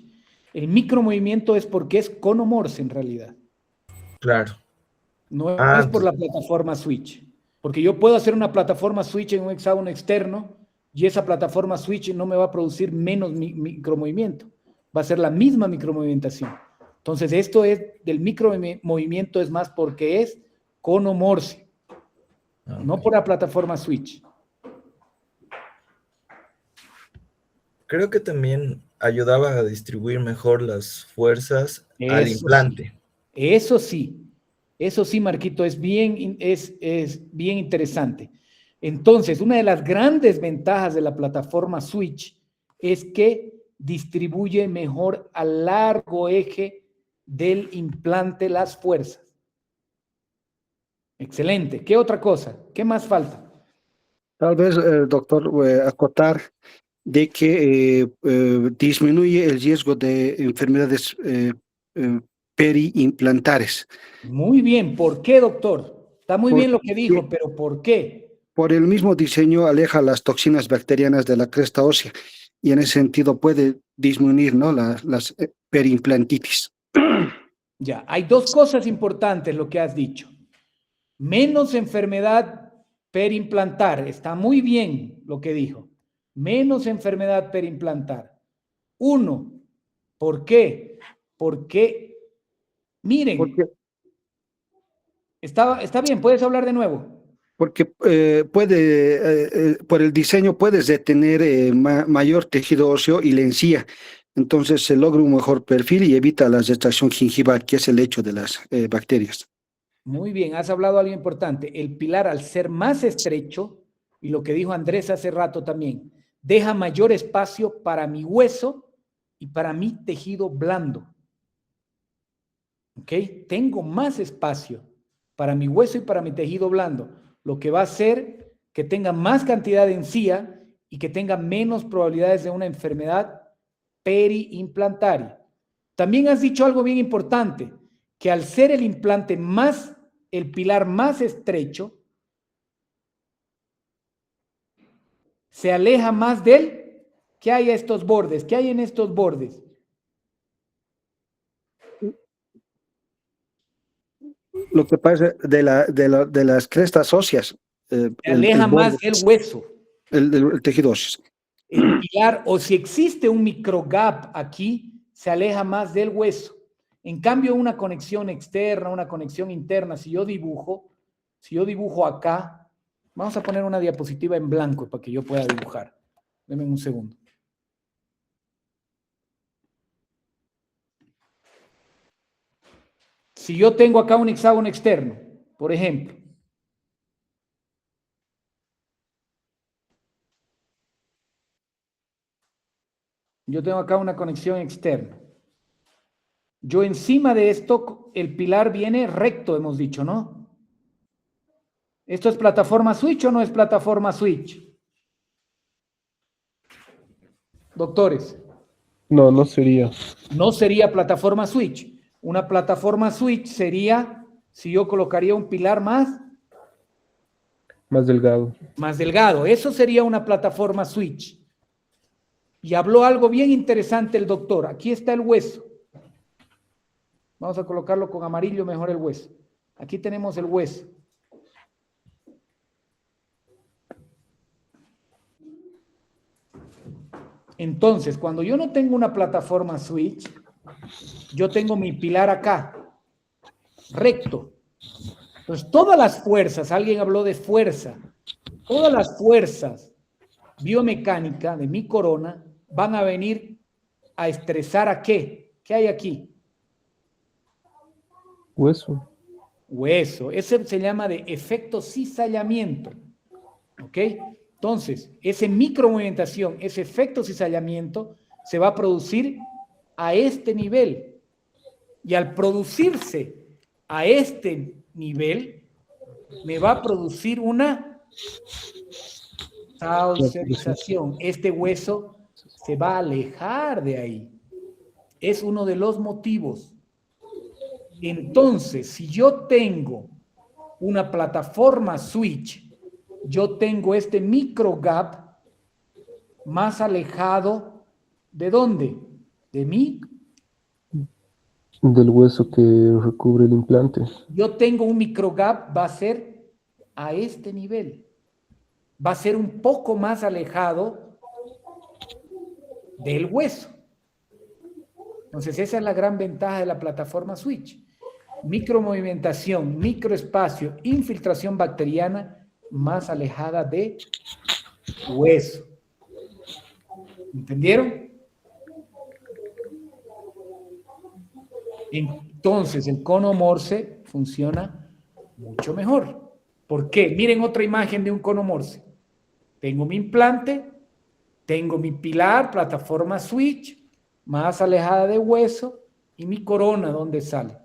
[SPEAKER 1] El micromovimiento es porque es cono Morse en realidad.
[SPEAKER 8] Claro.
[SPEAKER 1] No es por la plataforma switch. Porque yo puedo hacer una plataforma switch en un hexágono externo y esa plataforma switch no me va a producir menos micromovimiento. Va a ser la misma micromovimentación. Entonces, esto es del micromovimiento es más porque es cono Morse, no por la plataforma Switch.
[SPEAKER 8] Creo que también ayudaba a distribuir mejor las fuerzas al implante.
[SPEAKER 1] Eso sí, Marquito, es bien interesante. Entonces, una de las grandes ventajas de la plataforma Switch es que distribuye mejor a largo eje del implante las fuerzas. Excelente. ¿Qué otra cosa? ¿Qué más falta?
[SPEAKER 3] Tal vez, doctor, acotar de que disminuye el riesgo de enfermedades periimplantares.
[SPEAKER 1] Muy bien. ¿Por qué, doctor? Está muy bien lo que dijo, pero ¿por qué?
[SPEAKER 3] Por el mismo diseño aleja las toxinas bacterianas de la cresta ósea y en ese sentido puede disminuir, ¿no?, las periimplantitis.
[SPEAKER 1] Ya, hay dos cosas importantes lo que has dicho. Menos enfermedad perimplantar. Está muy bien lo que dijo. Menos enfermedad perimplantar. Uno, ¿por qué? Porque, miren, está bien, puedes hablar de nuevo.
[SPEAKER 3] Porque por el diseño puedes detener mayor tejido óseo y la encía. Entonces se logra un mejor perfil y evita la extracción gingival, que es el hecho de las bacterias.
[SPEAKER 1] Muy bien, has hablado algo importante. El pilar, al ser más estrecho, y lo que dijo Andrés hace rato también, deja mayor espacio para mi hueso y para mi tejido blando. ¿Ok? Tengo más espacio para mi hueso y para mi tejido blando, lo que va a hacer que tenga más cantidad de encía y que tenga menos probabilidades de una enfermedad periimplantaria. También has dicho algo bien importante, que al ser el implante el pilar más estrecho, se aleja más del, ¿qué hay a estos bordes? ¿Qué hay en estos bordes?
[SPEAKER 3] Lo que pasa de las crestas óseas.
[SPEAKER 1] Se aleja más del hueso.
[SPEAKER 3] El tejido óseo.
[SPEAKER 1] El pilar, o si existe un microgap aquí, se aleja más del hueso. En cambio, una conexión externa, una conexión interna, si yo dibujo acá, vamos a poner una diapositiva en blanco para que yo pueda dibujar. Denme un segundo. Si yo tengo acá un hexágono externo, por ejemplo, yo tengo acá una conexión externa. Yo encima de esto, el pilar viene recto, hemos dicho, ¿no? ¿Esto es plataforma Switch o no es plataforma Switch? Doctores.
[SPEAKER 2] No, no sería.
[SPEAKER 1] No sería plataforma Switch. Una plataforma Switch sería, si yo colocaría un pilar más
[SPEAKER 2] delgado.
[SPEAKER 1] Más delgado. Eso sería una plataforma Switch. Y habló algo bien interesante el doctor. Aquí está el hueso. Vamos a colocarlo con amarillo mejor el hueso. Aquí tenemos el hueso. Entonces, cuando yo no tengo una plataforma Switch, yo tengo mi pilar acá, recto. Entonces, todas las fuerzas, alguien habló de fuerza, todas las fuerzas biomecánicas de mi corona van a venir a estresar ¿a qué? ¿Qué hay aquí?
[SPEAKER 2] Hueso.
[SPEAKER 1] Hueso. Ese se llama de efecto cizallamiento. ¿Ok? Entonces, esa micromovimentación, ese efecto cizallamiento se va a producir a este nivel. Y al producirse a este nivel, me va a producir una saucerización. Este hueso se va a alejar de ahí. Es uno de los motivos. Entonces, si yo tengo una plataforma Switch, yo tengo este micro gap más alejado, ¿de dónde? De mí.
[SPEAKER 2] Del hueso que recubre el implante.
[SPEAKER 1] Yo tengo un micro gap, va a ser a este nivel. Va a ser un poco más alejado del hueso. Entonces, esa es la gran ventaja de la plataforma Switch. micromovimentación, microespacio, infiltración bacteriana más alejada de hueso. ¿Entendieron? Entonces, el cono Morse funciona mucho mejor. ¿Por qué? Miren otra imagen de un cono Morse. Tengo mi implante, tengo mi pilar, plataforma switch, más alejada de hueso, y mi corona, ¿dónde sale?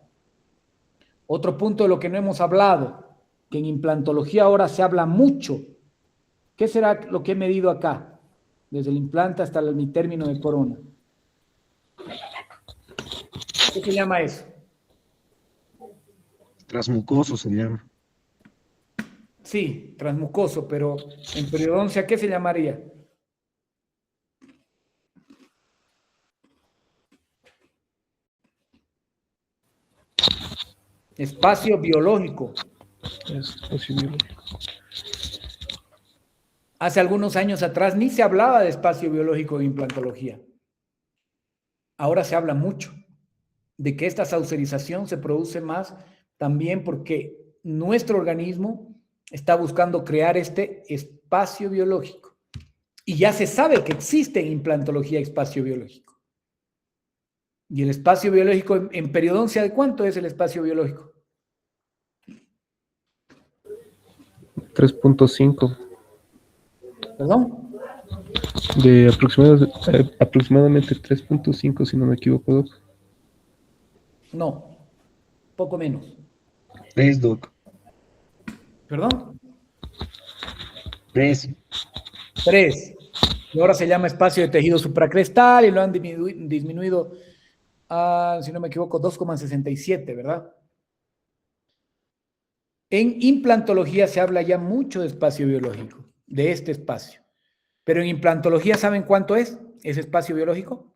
[SPEAKER 1] Otro punto de lo que no hemos hablado, que en implantología ahora se habla mucho. ¿Qué será lo que he medido acá? Desde el implante hasta mi término de corona. ¿Qué se llama eso?
[SPEAKER 4] Transmucoso se llama.
[SPEAKER 1] Sí, transmucoso, pero en periodoncia, ¿qué se llamaría? Espacio biológico.
[SPEAKER 2] Espacio biológico.
[SPEAKER 1] Hace algunos años atrás ni se hablaba de espacio biológico en implantología. Ahora se habla mucho de que esta saucerización se produce más también porque nuestro organismo está buscando crear este espacio biológico. Y ya se sabe que existe en implantología espacio biológico. Y el espacio biológico en periodoncia, ¿de cuánto es el espacio biológico?
[SPEAKER 2] 3.5.
[SPEAKER 1] ¿Perdón?
[SPEAKER 2] De aproximadamente 3.5, si no me equivoco, Doc.
[SPEAKER 1] No, poco menos.
[SPEAKER 4] 3, Doc.
[SPEAKER 1] ¿Perdón?
[SPEAKER 4] 3.
[SPEAKER 1] 3. Y ahora se llama espacio de tejido supracrestal y lo han disminuido a, si no me equivoco, 2,67, ¿verdad? En implantología se habla ya mucho de espacio biológico, de este espacio. Pero en implantología, ¿saben cuánto es ese espacio biológico?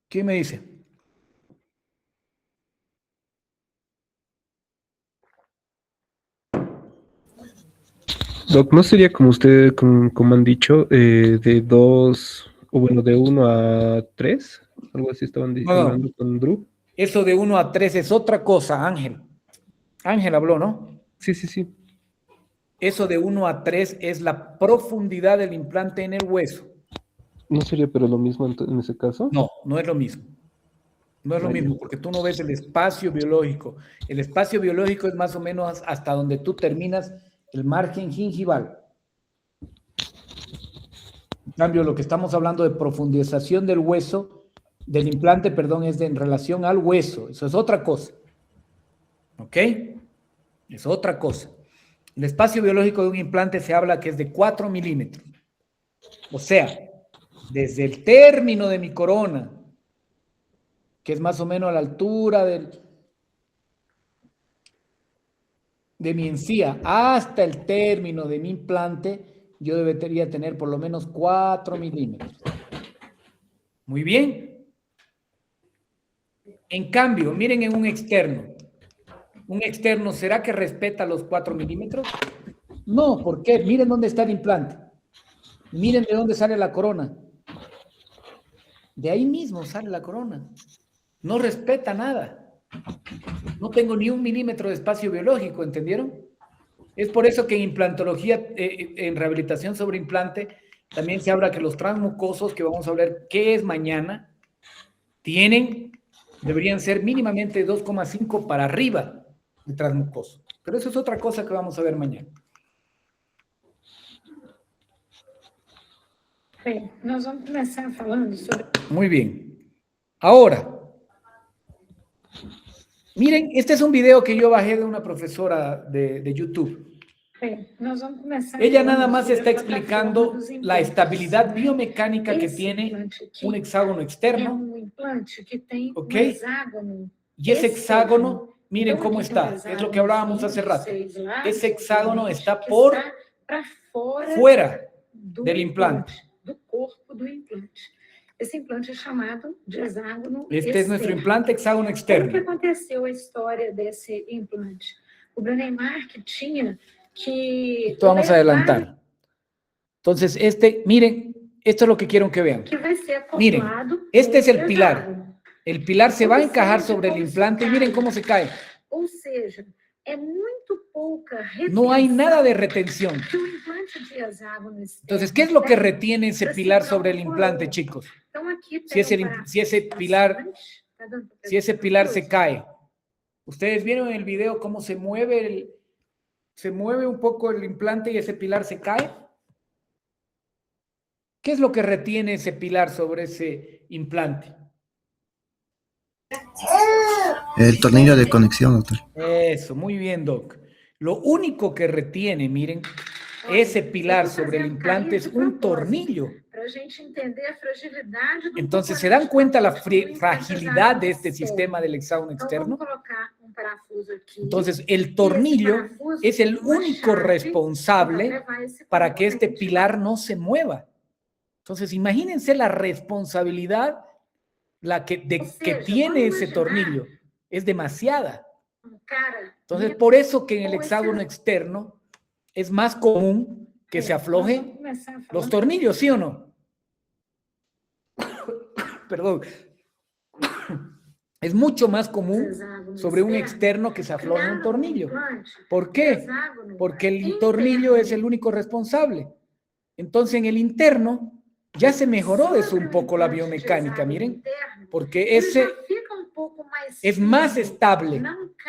[SPEAKER 1] ¿Quién me dice?
[SPEAKER 2] Doc, ¿no sería como ustedes, como han dicho, de 2, o bueno, de 1 a 3? Algo así estaban hablando con Drew.
[SPEAKER 1] Eso de 1 a 3 es otra cosa, Ángel. Ángel habló, ¿no?
[SPEAKER 2] Sí, sí, sí.
[SPEAKER 1] Eso de 1 a 3 es la profundidad del implante en el hueso.
[SPEAKER 2] ¿No sería pero lo mismo en ese caso?
[SPEAKER 1] No, no es lo mismo. No es lo mismo, porque tú no ves el espacio biológico. El espacio biológico es más o menos hasta donde tú terminas el margen gingival. En cambio, lo que estamos hablando de profundización del hueso, del implante, perdón, es en relación al hueso. Eso es otra cosa. ¿Ok? Es otra cosa. El espacio biológico de un implante se habla que es de 4 milímetros. O sea, desde el término de mi corona, que es más o menos a la altura de mi encía, hasta el término de mi implante, yo debería tener por lo menos 4 milímetros. Muy bien. En cambio, miren en un externo. ¿Un externo será que respeta los 4 milímetros? No, ¿por qué? Miren dónde está el implante. Miren de dónde sale la corona. De ahí mismo sale la corona. No respeta nada. No tengo ni 1 milímetro de espacio biológico, ¿entendieron? Es por eso que en implantología, en rehabilitación sobre implante, también se habla que los transmucosos, que vamos a ver qué es mañana, deberían ser mínimamente 2,5 para arriba de transmucoso. Pero eso es otra cosa que vamos a ver mañana.
[SPEAKER 15] Bem, nós vamos começar falando sobre...
[SPEAKER 1] Muy bien. Ahora, miren, este es un video que yo bajé de una profesora de YouTube.
[SPEAKER 15] Bem, nós vamos começar
[SPEAKER 1] Ella
[SPEAKER 15] falando
[SPEAKER 1] nada más
[SPEAKER 15] sobre
[SPEAKER 1] está
[SPEAKER 15] a plataforma
[SPEAKER 1] explicando
[SPEAKER 15] dos
[SPEAKER 1] la
[SPEAKER 15] implantes.
[SPEAKER 1] estabilidad biomecánica que
[SPEAKER 15] Esse
[SPEAKER 1] tiene
[SPEAKER 15] implante aqui
[SPEAKER 1] un hexágono
[SPEAKER 15] é
[SPEAKER 1] externo.
[SPEAKER 15] implante que tem
[SPEAKER 1] ¿Ok?
[SPEAKER 15] hexágono.
[SPEAKER 1] Y ese hexágono, miren
[SPEAKER 15] Então,
[SPEAKER 1] cómo
[SPEAKER 15] aqui tem
[SPEAKER 1] está. Es lo que hablábamos hace rato.
[SPEAKER 15] 6 lados,
[SPEAKER 1] Ese hexágono está
[SPEAKER 15] que
[SPEAKER 1] por
[SPEAKER 15] está para
[SPEAKER 1] fuera
[SPEAKER 15] do
[SPEAKER 1] del implante.
[SPEAKER 15] do corpo do implante. Esse implante é chamado de hexágono
[SPEAKER 1] Este es nuestro
[SPEAKER 15] externo.
[SPEAKER 1] implante hexágono
[SPEAKER 15] Como que
[SPEAKER 1] externo.
[SPEAKER 15] aconteceu a história desse implante? O Brånemark tinha que...
[SPEAKER 1] Esto vamos a adelantar. Entonces, miren, Esto es lo que quiero que vean.
[SPEAKER 15] que vai ser acoplado
[SPEAKER 1] Miren, este es el
[SPEAKER 15] nesse
[SPEAKER 1] pilar.
[SPEAKER 15] hexágono.
[SPEAKER 1] El pilar se va a encajar sobre el
[SPEAKER 15] Como se
[SPEAKER 1] implante y miren
[SPEAKER 15] cai.
[SPEAKER 1] cómo se cae.
[SPEAKER 15] Ou seja, é muito pouca
[SPEAKER 1] No hay
[SPEAKER 15] retenção
[SPEAKER 1] nada de retención.
[SPEAKER 15] que o implante de hexágono
[SPEAKER 1] Entonces,
[SPEAKER 15] externo
[SPEAKER 1] ¿qué es lo que
[SPEAKER 15] tem
[SPEAKER 1] retiene ese
[SPEAKER 15] para
[SPEAKER 1] pilar
[SPEAKER 15] segurar
[SPEAKER 1] sobre
[SPEAKER 15] o
[SPEAKER 1] el implante,
[SPEAKER 15] coroa.
[SPEAKER 1] chicos?
[SPEAKER 15] Então aqui
[SPEAKER 1] Si
[SPEAKER 15] tem
[SPEAKER 1] ese,
[SPEAKER 15] parafuso
[SPEAKER 1] si ese pilar,
[SPEAKER 15] bastante. Tá dando pra
[SPEAKER 1] si ese
[SPEAKER 15] perceber
[SPEAKER 1] pilar
[SPEAKER 15] tudo?
[SPEAKER 1] se cae. Ustedes vieron en el video cómo se mueve un poco el implante y ese pilar se cae. ¿Qué es lo que retiene ese pilar sobre ese implante?
[SPEAKER 12] El tornillo de conexión, doctor.
[SPEAKER 1] Eso, muy bien, Doc. Lo único que retiene, miren, ese pilar sobre el implante es un tornillo.
[SPEAKER 15] Pra gente entender a fragilidade do
[SPEAKER 1] Entonces, ¿se dan cuenta la
[SPEAKER 15] componente
[SPEAKER 1] fragilidad de este
[SPEAKER 15] externo?
[SPEAKER 1] sistema del hexágono
[SPEAKER 15] Então,
[SPEAKER 1] externo?
[SPEAKER 15] vamos colocar parafuso aqui.
[SPEAKER 1] Entonces, el tornillo
[SPEAKER 15] parafuso
[SPEAKER 1] es el
[SPEAKER 15] tem uma
[SPEAKER 1] único
[SPEAKER 15] chave que vai
[SPEAKER 1] responsable
[SPEAKER 15] levar esse
[SPEAKER 1] para que este
[SPEAKER 15] componente
[SPEAKER 1] pilar no se mueva. Entonces, imagínense la responsabilidad que tiene ese tornillo. Es demasiada.
[SPEAKER 15] cara.
[SPEAKER 1] Entonces, por eso que en el hexágono externo es más común que se aflojen los tornillos, ¿sí o no? Perdón. Es mucho más común sobre un externo que se afloje un tornillo. ¿Por qué? Porque el tornillo es el único responsable. Entonces, en el interno ya se mejoró eso un poco la biomecánica, miren, porque ese es más estable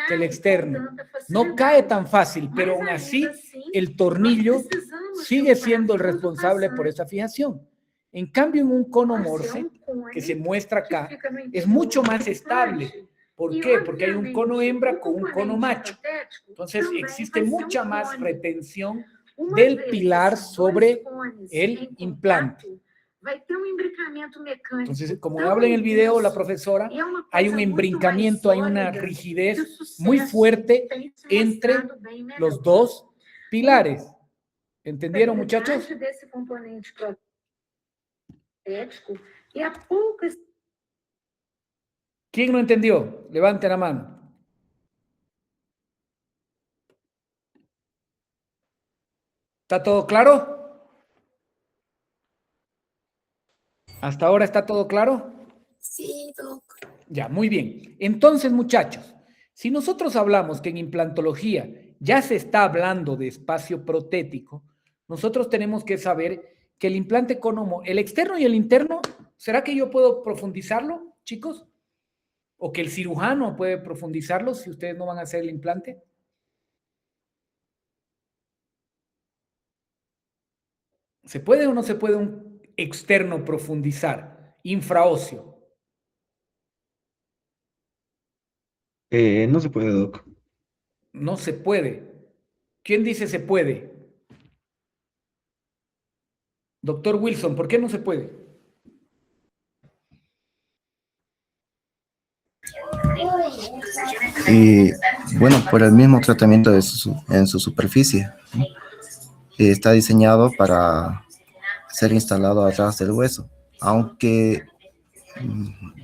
[SPEAKER 1] que el externo. No cae tan fácil, pero aún así el tornillo sigue siendo el responsable por esa fijación. En cambio, en un cono Morse, que se muestra acá, es mucho más estable. ¿Por qué? Porque hay un cono hembra con un cono macho. Entonces, existe mucha más retención del pilar sobre el implante. Entonces, como habla en el video la profesora, hay un embrincamiento, hay una rigidez muy fuerte entre los dos pilares. ¿Entendieron, muchachos? ¿Quién no entendió? Levanten la mano. ¿Está todo claro? ¿Hasta ahora está todo claro?
[SPEAKER 6] Sí, Doc.
[SPEAKER 1] Ya, muy bien. Entonces, muchachos, si nosotros hablamos que en implantología ya se está hablando de espacio protético, nosotros tenemos que saber que el implante cono, el externo y el interno, ¿será que yo puedo profundizarlo, chicos? ¿O que el cirujano puede profundizarlo si ustedes no van a hacer el implante? ¿Se puede o no se puede un externo profundizar, infraóseo?
[SPEAKER 4] No se puede, Doc.
[SPEAKER 1] No se puede. ¿Quién dice se puede? Doctor Wilson, ¿por qué no se puede?
[SPEAKER 12] Y bueno, por el mismo tratamiento en su superficie, ¿no? Está diseñado para ser instalado atrás del hueso, aunque,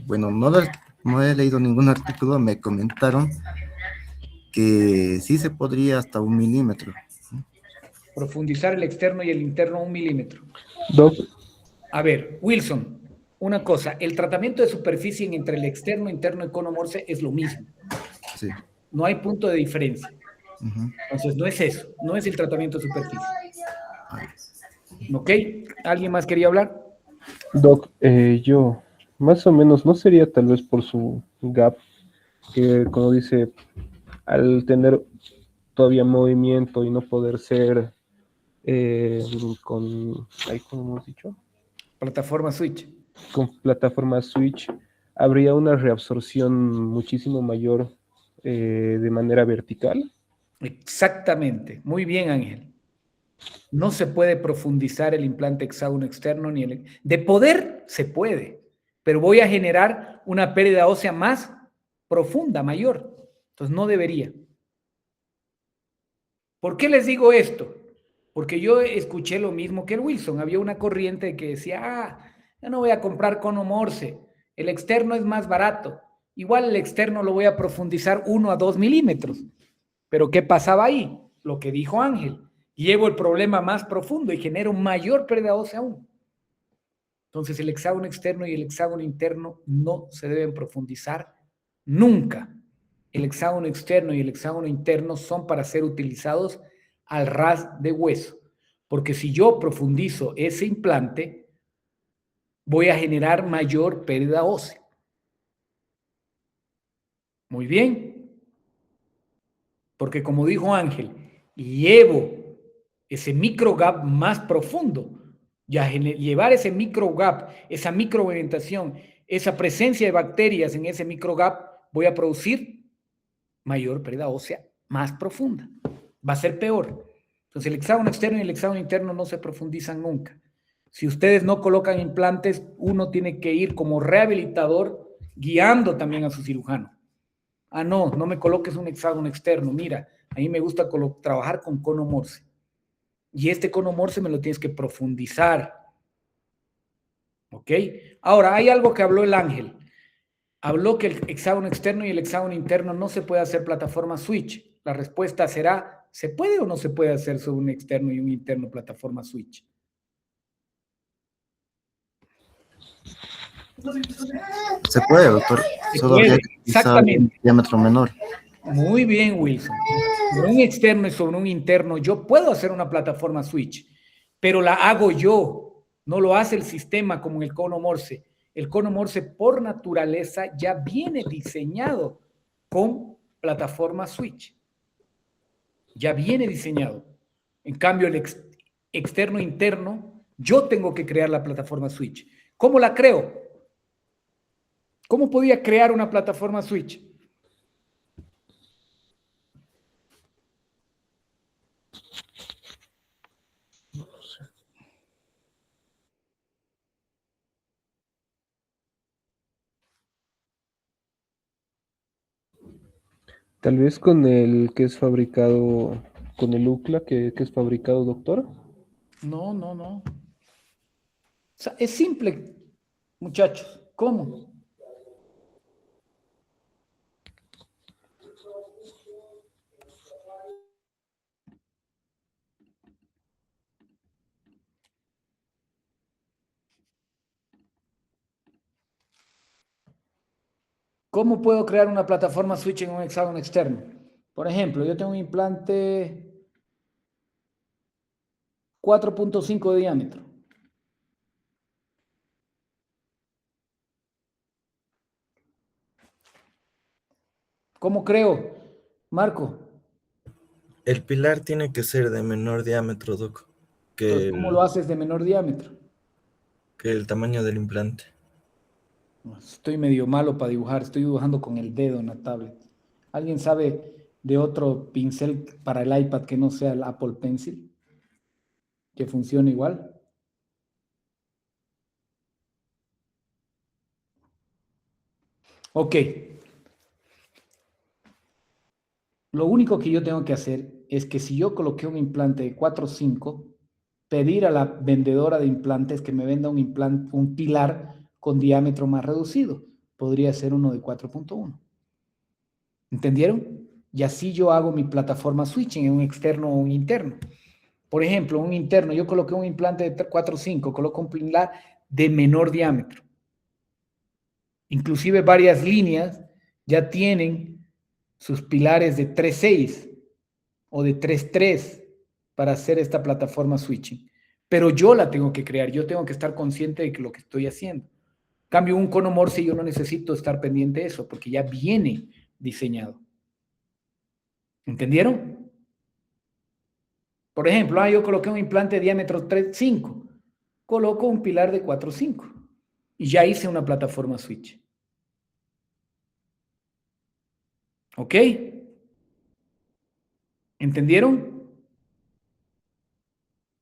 [SPEAKER 12] bueno, no he leído ningún artículo, me comentaron que sí se podría hasta 1 milímetro.
[SPEAKER 1] Profundizar el externo y el interno 1 milímetro.
[SPEAKER 2] Doc.
[SPEAKER 1] A ver, Wilson, una cosa, el tratamiento de superficie entre el externo, interno y cono Morse es lo mismo.
[SPEAKER 12] Sí.
[SPEAKER 1] No hay punto de diferencia.
[SPEAKER 12] Uh-huh.
[SPEAKER 1] Entonces, no es eso, no es el tratamiento de superficie. ¿Ok? ¿Alguien más quería hablar?
[SPEAKER 2] Doc, yo, más o menos, ¿no sería tal vez por su gap, que como dice, al tener todavía movimiento y no poder ser ¿cómo hemos dicho?
[SPEAKER 1] Plataforma switch.
[SPEAKER 2] Con plataforma switch, habría una reabsorción muchísimo mayor de manera vertical?
[SPEAKER 1] Exactamente. Muy bien, Ángel. No se puede profundizar el implante hexágono externo ni el... De poder, se puede, pero voy a generar una pérdida ósea más profunda, mayor. Entonces, no debería. ¿Por qué les digo esto? Porque yo escuché lo mismo que el Wilson. Había una corriente que decía, ya no voy a comprar cono Morse, el externo es más barato. Igual el externo lo voy a profundizar 1 a 2 milímetros. Pero ¿qué pasaba ahí? Lo que dijo Ángel. Llevo el problema más profundo y genero mayor pérdida ósea aún. Entonces, el hexágono externo y el hexágono interno no se deben profundizar nunca. El hexágono externo y el hexágono interno son para ser utilizados al ras de hueso, porque si yo profundizo ese implante, voy a generar mayor pérdida ósea. Muy bien, porque como dijo Ángel, llevo ese micro gap más profundo. Ya llevar ese micro gap, esa microorientación, esa presencia de bacterias en ese micro gap, voy a producir mayor pérdida ósea más profunda. Va a ser peor. Entonces el hexágono externo y el hexágono interno no se profundizan nunca. Si ustedes no colocan implantes, uno tiene que ir como rehabilitador guiando también a su cirujano. Ah, no me coloques un hexágono externo. Mira, a mí me gusta trabajar con cono Morse. Y este cono Morse me lo tienes que profundizar. ¿Ok? Ahora, hay algo que habló el Ángel. Habló que el hexágono externo y el hexágono interno no se puede hacer plataforma switch. La respuesta será, ¿se puede o no se puede hacer sobre un externo y un interno plataforma switch?
[SPEAKER 12] Se puede, doctor. Solo habría que utilizar un diámetro menor.
[SPEAKER 1] Muy bien, Wilson. Sobre un externo y sobre un interno, yo puedo hacer una plataforma switch, pero la hago yo, no lo hace el sistema como en el cono Morse. El cono Morse por naturaleza ya viene diseñado con plataforma switch. Ya viene diseñado. En cambio, el externo e interno, yo tengo que crear la plataforma switch. ¿Cómo la creo? ¿Cómo podía crear una plataforma switch?
[SPEAKER 2] Tal vez con el que es fabricado, con el UCLA que es fabricado, doctor.
[SPEAKER 1] No. O sea, es simple, muchachos. ¿Cómo? ¿Cómo puedo crear una plataforma switch en un hexágono externo? Por ejemplo, yo tengo un implante 4.5 de diámetro. ¿Cómo creo, Marco?
[SPEAKER 8] El pilar tiene que ser de menor diámetro, Doc,
[SPEAKER 1] Entonces, ¿cómo lo haces de menor diámetro?
[SPEAKER 8] que el tamaño del implante.
[SPEAKER 1] Estoy medio malo para dibujar, estoy dibujando con el dedo en la tablet. ¿Alguien sabe de otro pincel para el iPad que no sea el Apple Pencil? ¿Que funcione igual? Ok. Lo único que yo tengo que hacer es que si yo coloqué un implante de 4.5, pedir a la vendedora de implantes que me venda un pilar con diámetro más reducido. Podría ser uno de 4.1. ¿Entendieron? Y así yo hago mi plataforma switching en un externo o un interno. Por ejemplo, un interno, yo coloqué un implante de 4.5, coloco un pilar de menor diámetro. Inclusive varias líneas ya tienen sus pilares de 3.6 o de 3.3 para hacer esta plataforma switching. Pero yo la tengo que crear, yo tengo que estar consciente de lo que estoy haciendo. En cambio, un cono Morse yo no necesito estar pendiente de eso porque ya viene diseñado. ¿Entendieron? Por ejemplo, yo coloqué un implante de diámetro 3.5, coloco un pilar de 4.5 y ya hice una plataforma switch. ¿Ok? ¿Entendieron?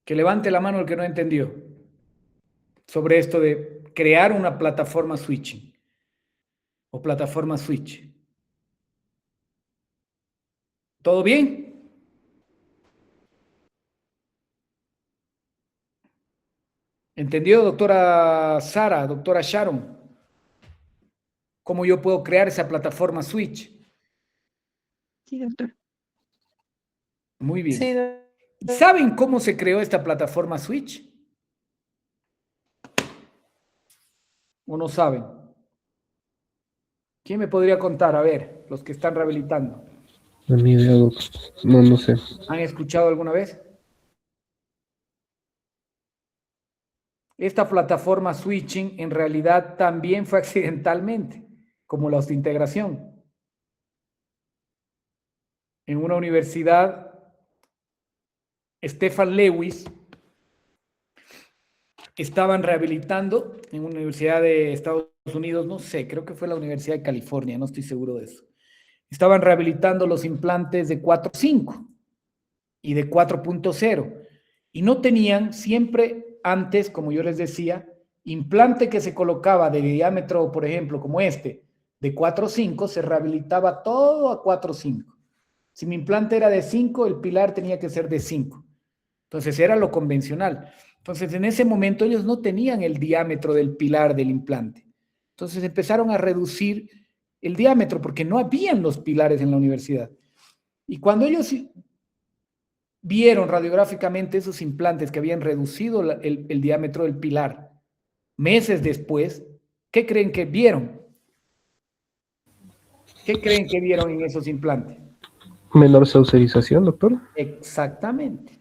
[SPEAKER 1] Que levante la mano el que no entendió sobre esto de crear una plataforma switching o plataforma switch. ¿Todo bien? ¿Entendió, doctora Sara, doctora Sharon? ¿Cómo yo puedo crear esa plataforma switch?
[SPEAKER 13] Sí, doctor.
[SPEAKER 1] Muy bien.
[SPEAKER 16] Sí,
[SPEAKER 1] ¿Saben cómo se creó esta plataforma switch? ¿O no saben? ¿Quién me podría contar? A ver, los que están rehabilitando.
[SPEAKER 2] Ni idea, doctor. No, no sé.
[SPEAKER 1] ¿Han escuchado alguna vez? Esta plataforma switching en realidad también fue accidentalmente, como la integración. En una universidad, Stefan Lewis estaban rehabilitando en una universidad de Estados Unidos, no sé, creo que fue la Universidad de California, no estoy seguro de eso. Estaban rehabilitando los implantes de 4.5 y de 4.0 y no tenían siempre antes, como yo les decía, implante que se colocaba de diámetro, por ejemplo, como este, de 4.5, se rehabilitaba todo a 4.5. Si mi implante era de 5, el pilar tenía que ser de 5. Entonces era lo convencional. Entonces en ese momento ellos no tenían el diámetro del pilar del implante. Entonces empezaron a reducir el diámetro porque no habían los pilares en la universidad. Y cuando ellos vieron radiográficamente esos implantes que habían reducido el diámetro del pilar meses después, ¿qué creen que vieron? ¿Qué creen que vieron en esos implantes?
[SPEAKER 2] Menor saucerización, doctor.
[SPEAKER 1] Exactamente.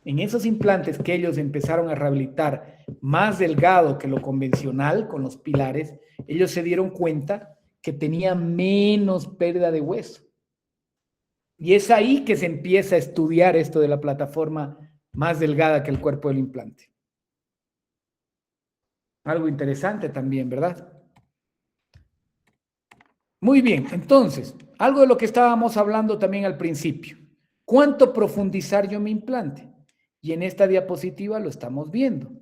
[SPEAKER 1] En esos implantes que ellos empezaron a rehabilitar más delgado que lo convencional con los pilares, ellos se dieron cuenta que tenía menos pérdida de hueso. Y es ahí que se empieza a estudiar esto de la plataforma más delgada que el cuerpo del implante. Algo interesante también, ¿verdad? Muy bien, entonces, algo de lo que estábamos hablando también al principio. ¿Cuánto profundizar yo mi implante? Y en esta diapositiva lo estamos viendo.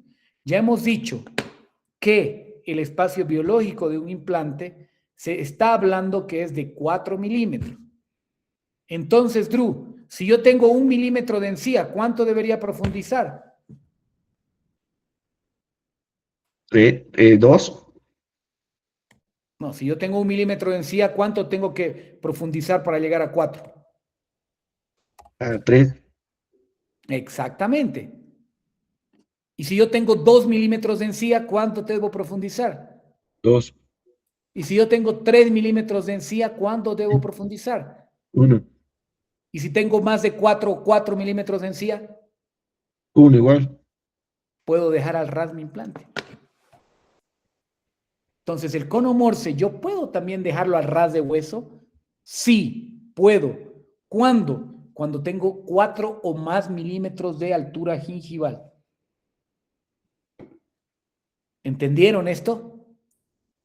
[SPEAKER 1] Ya hemos dicho que el espacio biológico de un implante se está hablando que es de 4 milímetros. Entonces, Drew, si yo tengo 1 milímetro de encía, ¿cuánto debería profundizar?
[SPEAKER 4] 2.
[SPEAKER 1] No, si yo tengo 1 milímetro de encía, ¿cuánto tengo que profundizar para llegar a 4?
[SPEAKER 4] 3.
[SPEAKER 1] Exactamente. Y si yo tengo 2 milímetros de encía, ¿cuánto debo profundizar?
[SPEAKER 4] 2.
[SPEAKER 1] Y si yo tengo 3 milímetros de encía, ¿cuánto debo profundizar?
[SPEAKER 4] 1.
[SPEAKER 1] Y si tengo más de 4 milímetros de encía,
[SPEAKER 4] 1 igual.
[SPEAKER 1] puedo dejar al ras mi implante. Entonces, el cono Morse, ¿yo puedo también dejarlo al ras de hueso? Sí, puedo. ¿Cuándo? Cuando tengo 4 o más milímetros de altura gingival. ¿Entendieron esto?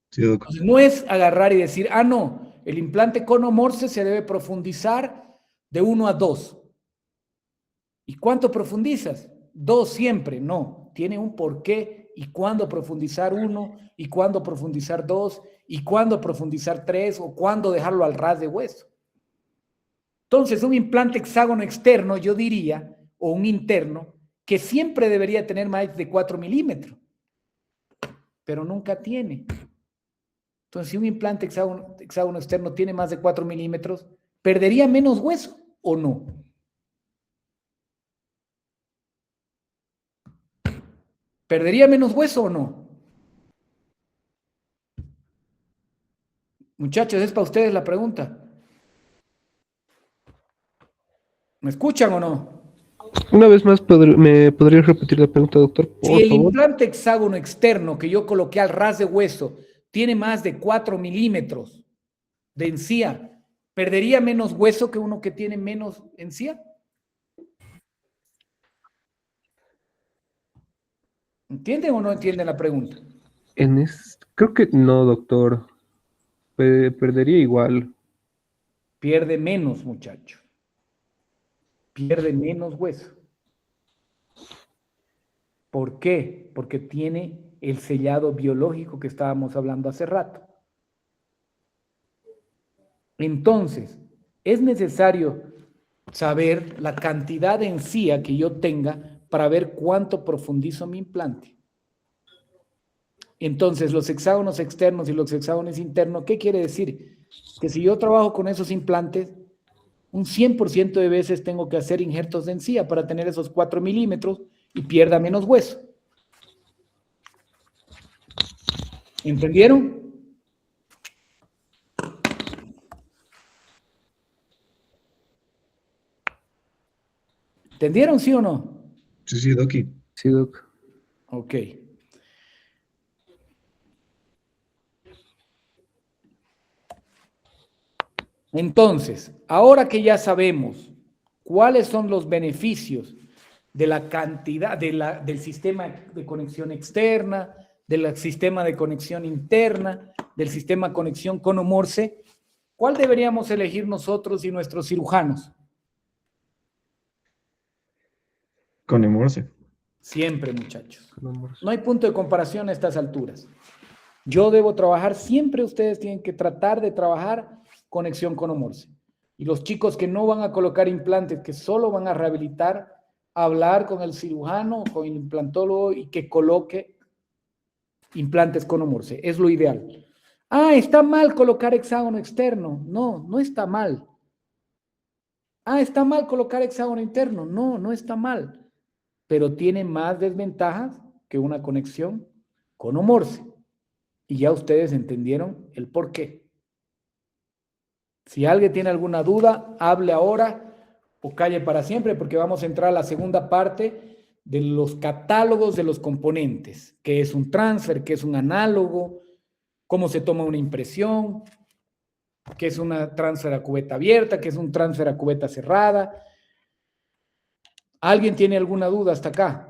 [SPEAKER 4] Sí, doctor.
[SPEAKER 1] Entonces, no es agarrar y decir, ah, no, el implante cono Morse se debe profundizar de 1 a 2. ¿Y cuánto profundizas? 2 siempre. No, tiene un porqué. ¿Y cuándo profundizar 1? ¿Y cuándo profundizar 2? ¿Y cuándo profundizar 3? ¿O cuándo dejarlo al ras de hueso? Entonces, un implante hexágono externo, yo diría, o un interno, que siempre debería tener más de 4 milímetros, pero nunca tiene. Entonces, si un implante hexágono externo tiene más de 4 milímetros, ¿perdería menos hueso o no? ¿Perdería menos hueso o no? Muchachos, es para ustedes la pregunta. ¿Me escuchan o no?
[SPEAKER 2] Una vez más, ¿me podría repetir la pregunta, doctor? Por
[SPEAKER 1] Si el
[SPEAKER 2] favor.
[SPEAKER 1] implante hexágono externo que yo coloqué al ras de hueso tiene más de 4 milímetros de encía, ¿perdería menos hueso que uno que tiene menos encía? ¿Entienden o no entienden la pregunta?
[SPEAKER 2] Creo que no, doctor. Perdería igual.
[SPEAKER 1] Pierde menos, muchacho. Pierde menos hueso. ¿Por qué? Porque tiene el sellado biológico que estábamos hablando hace rato. Entonces, es necesario saber la cantidad de encía que yo tenga para ver cuánto profundizo mi implante. Entonces, los hexágonos externos y los hexágonos internos, ¿qué quiere decir? Que si yo trabajo con esos implantes, un 100% de veces tengo que hacer injertos de encía para tener esos 4 milímetros y pierda menos hueso. ¿Entendieron? ¿Entendieron, sí o no?
[SPEAKER 4] Sí, sí, Doki.
[SPEAKER 2] Sí, Doc.
[SPEAKER 1] Ok. Entonces, ahora que ya sabemos cuáles son los beneficios de la cantidad del sistema de conexión externa, del sistema de conexión interna, del sistema de conexión cono-Morse, ¿cuál deberíamos elegir nosotros y nuestros cirujanos?
[SPEAKER 4] Con el Morse.
[SPEAKER 1] Siempre, muchachos. No hay punto de comparación a estas alturas. Yo debo trabajar, siempre ustedes tienen que tratar de trabajar conexión cono-Morse. Y los chicos que no van a colocar implantes, que solo van a rehabilitar, hablar con el cirujano, con el implantólogo y que coloque implantes cono-Morse. Es lo ideal. Ah, está mal colocar hexágono externo. No, no está mal. Ah, está mal colocar hexágono interno. No, no está mal. Pero tiene más desventajas que una conexión cono-Morse. Y ya ustedes entendieron el por qué. Si alguien tiene alguna duda, hable ahora o calle para siempre, porque vamos a entrar a la segunda parte de los catálogos de los componentes. ¿Qué es un transfer? ¿Qué es un análogo? ¿Cómo se toma una impresión? ¿Qué es una transfer a cubeta abierta? ¿Qué es un transfer a cubeta cerrada? ¿Alguien tiene alguna duda hasta acá?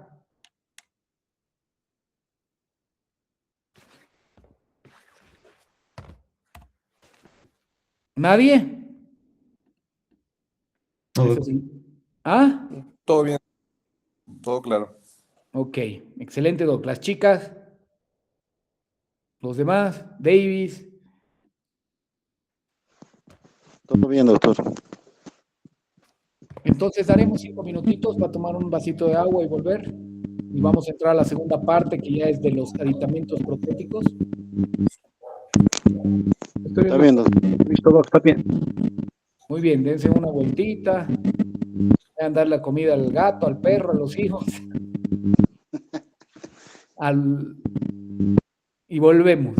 [SPEAKER 1] ¿Nadie? ¿Ah?
[SPEAKER 9] Todo bien, todo claro.
[SPEAKER 1] Ok, excelente, Doc. Las chicas, los demás, Davis.
[SPEAKER 5] Todo bien, doctor.
[SPEAKER 1] Entonces daremos 5 minutitos para tomar un vasito de agua y volver. Y vamos a entrar a la segunda parte, que ya es de los aditamentos protéticos.
[SPEAKER 5] Está bien, doctor.
[SPEAKER 3] Listo, Doc, está bien.
[SPEAKER 1] Muy bien, dense una vueltita. Vayan a dar la comida al gato, al perro, a los hijos. Y volvemos.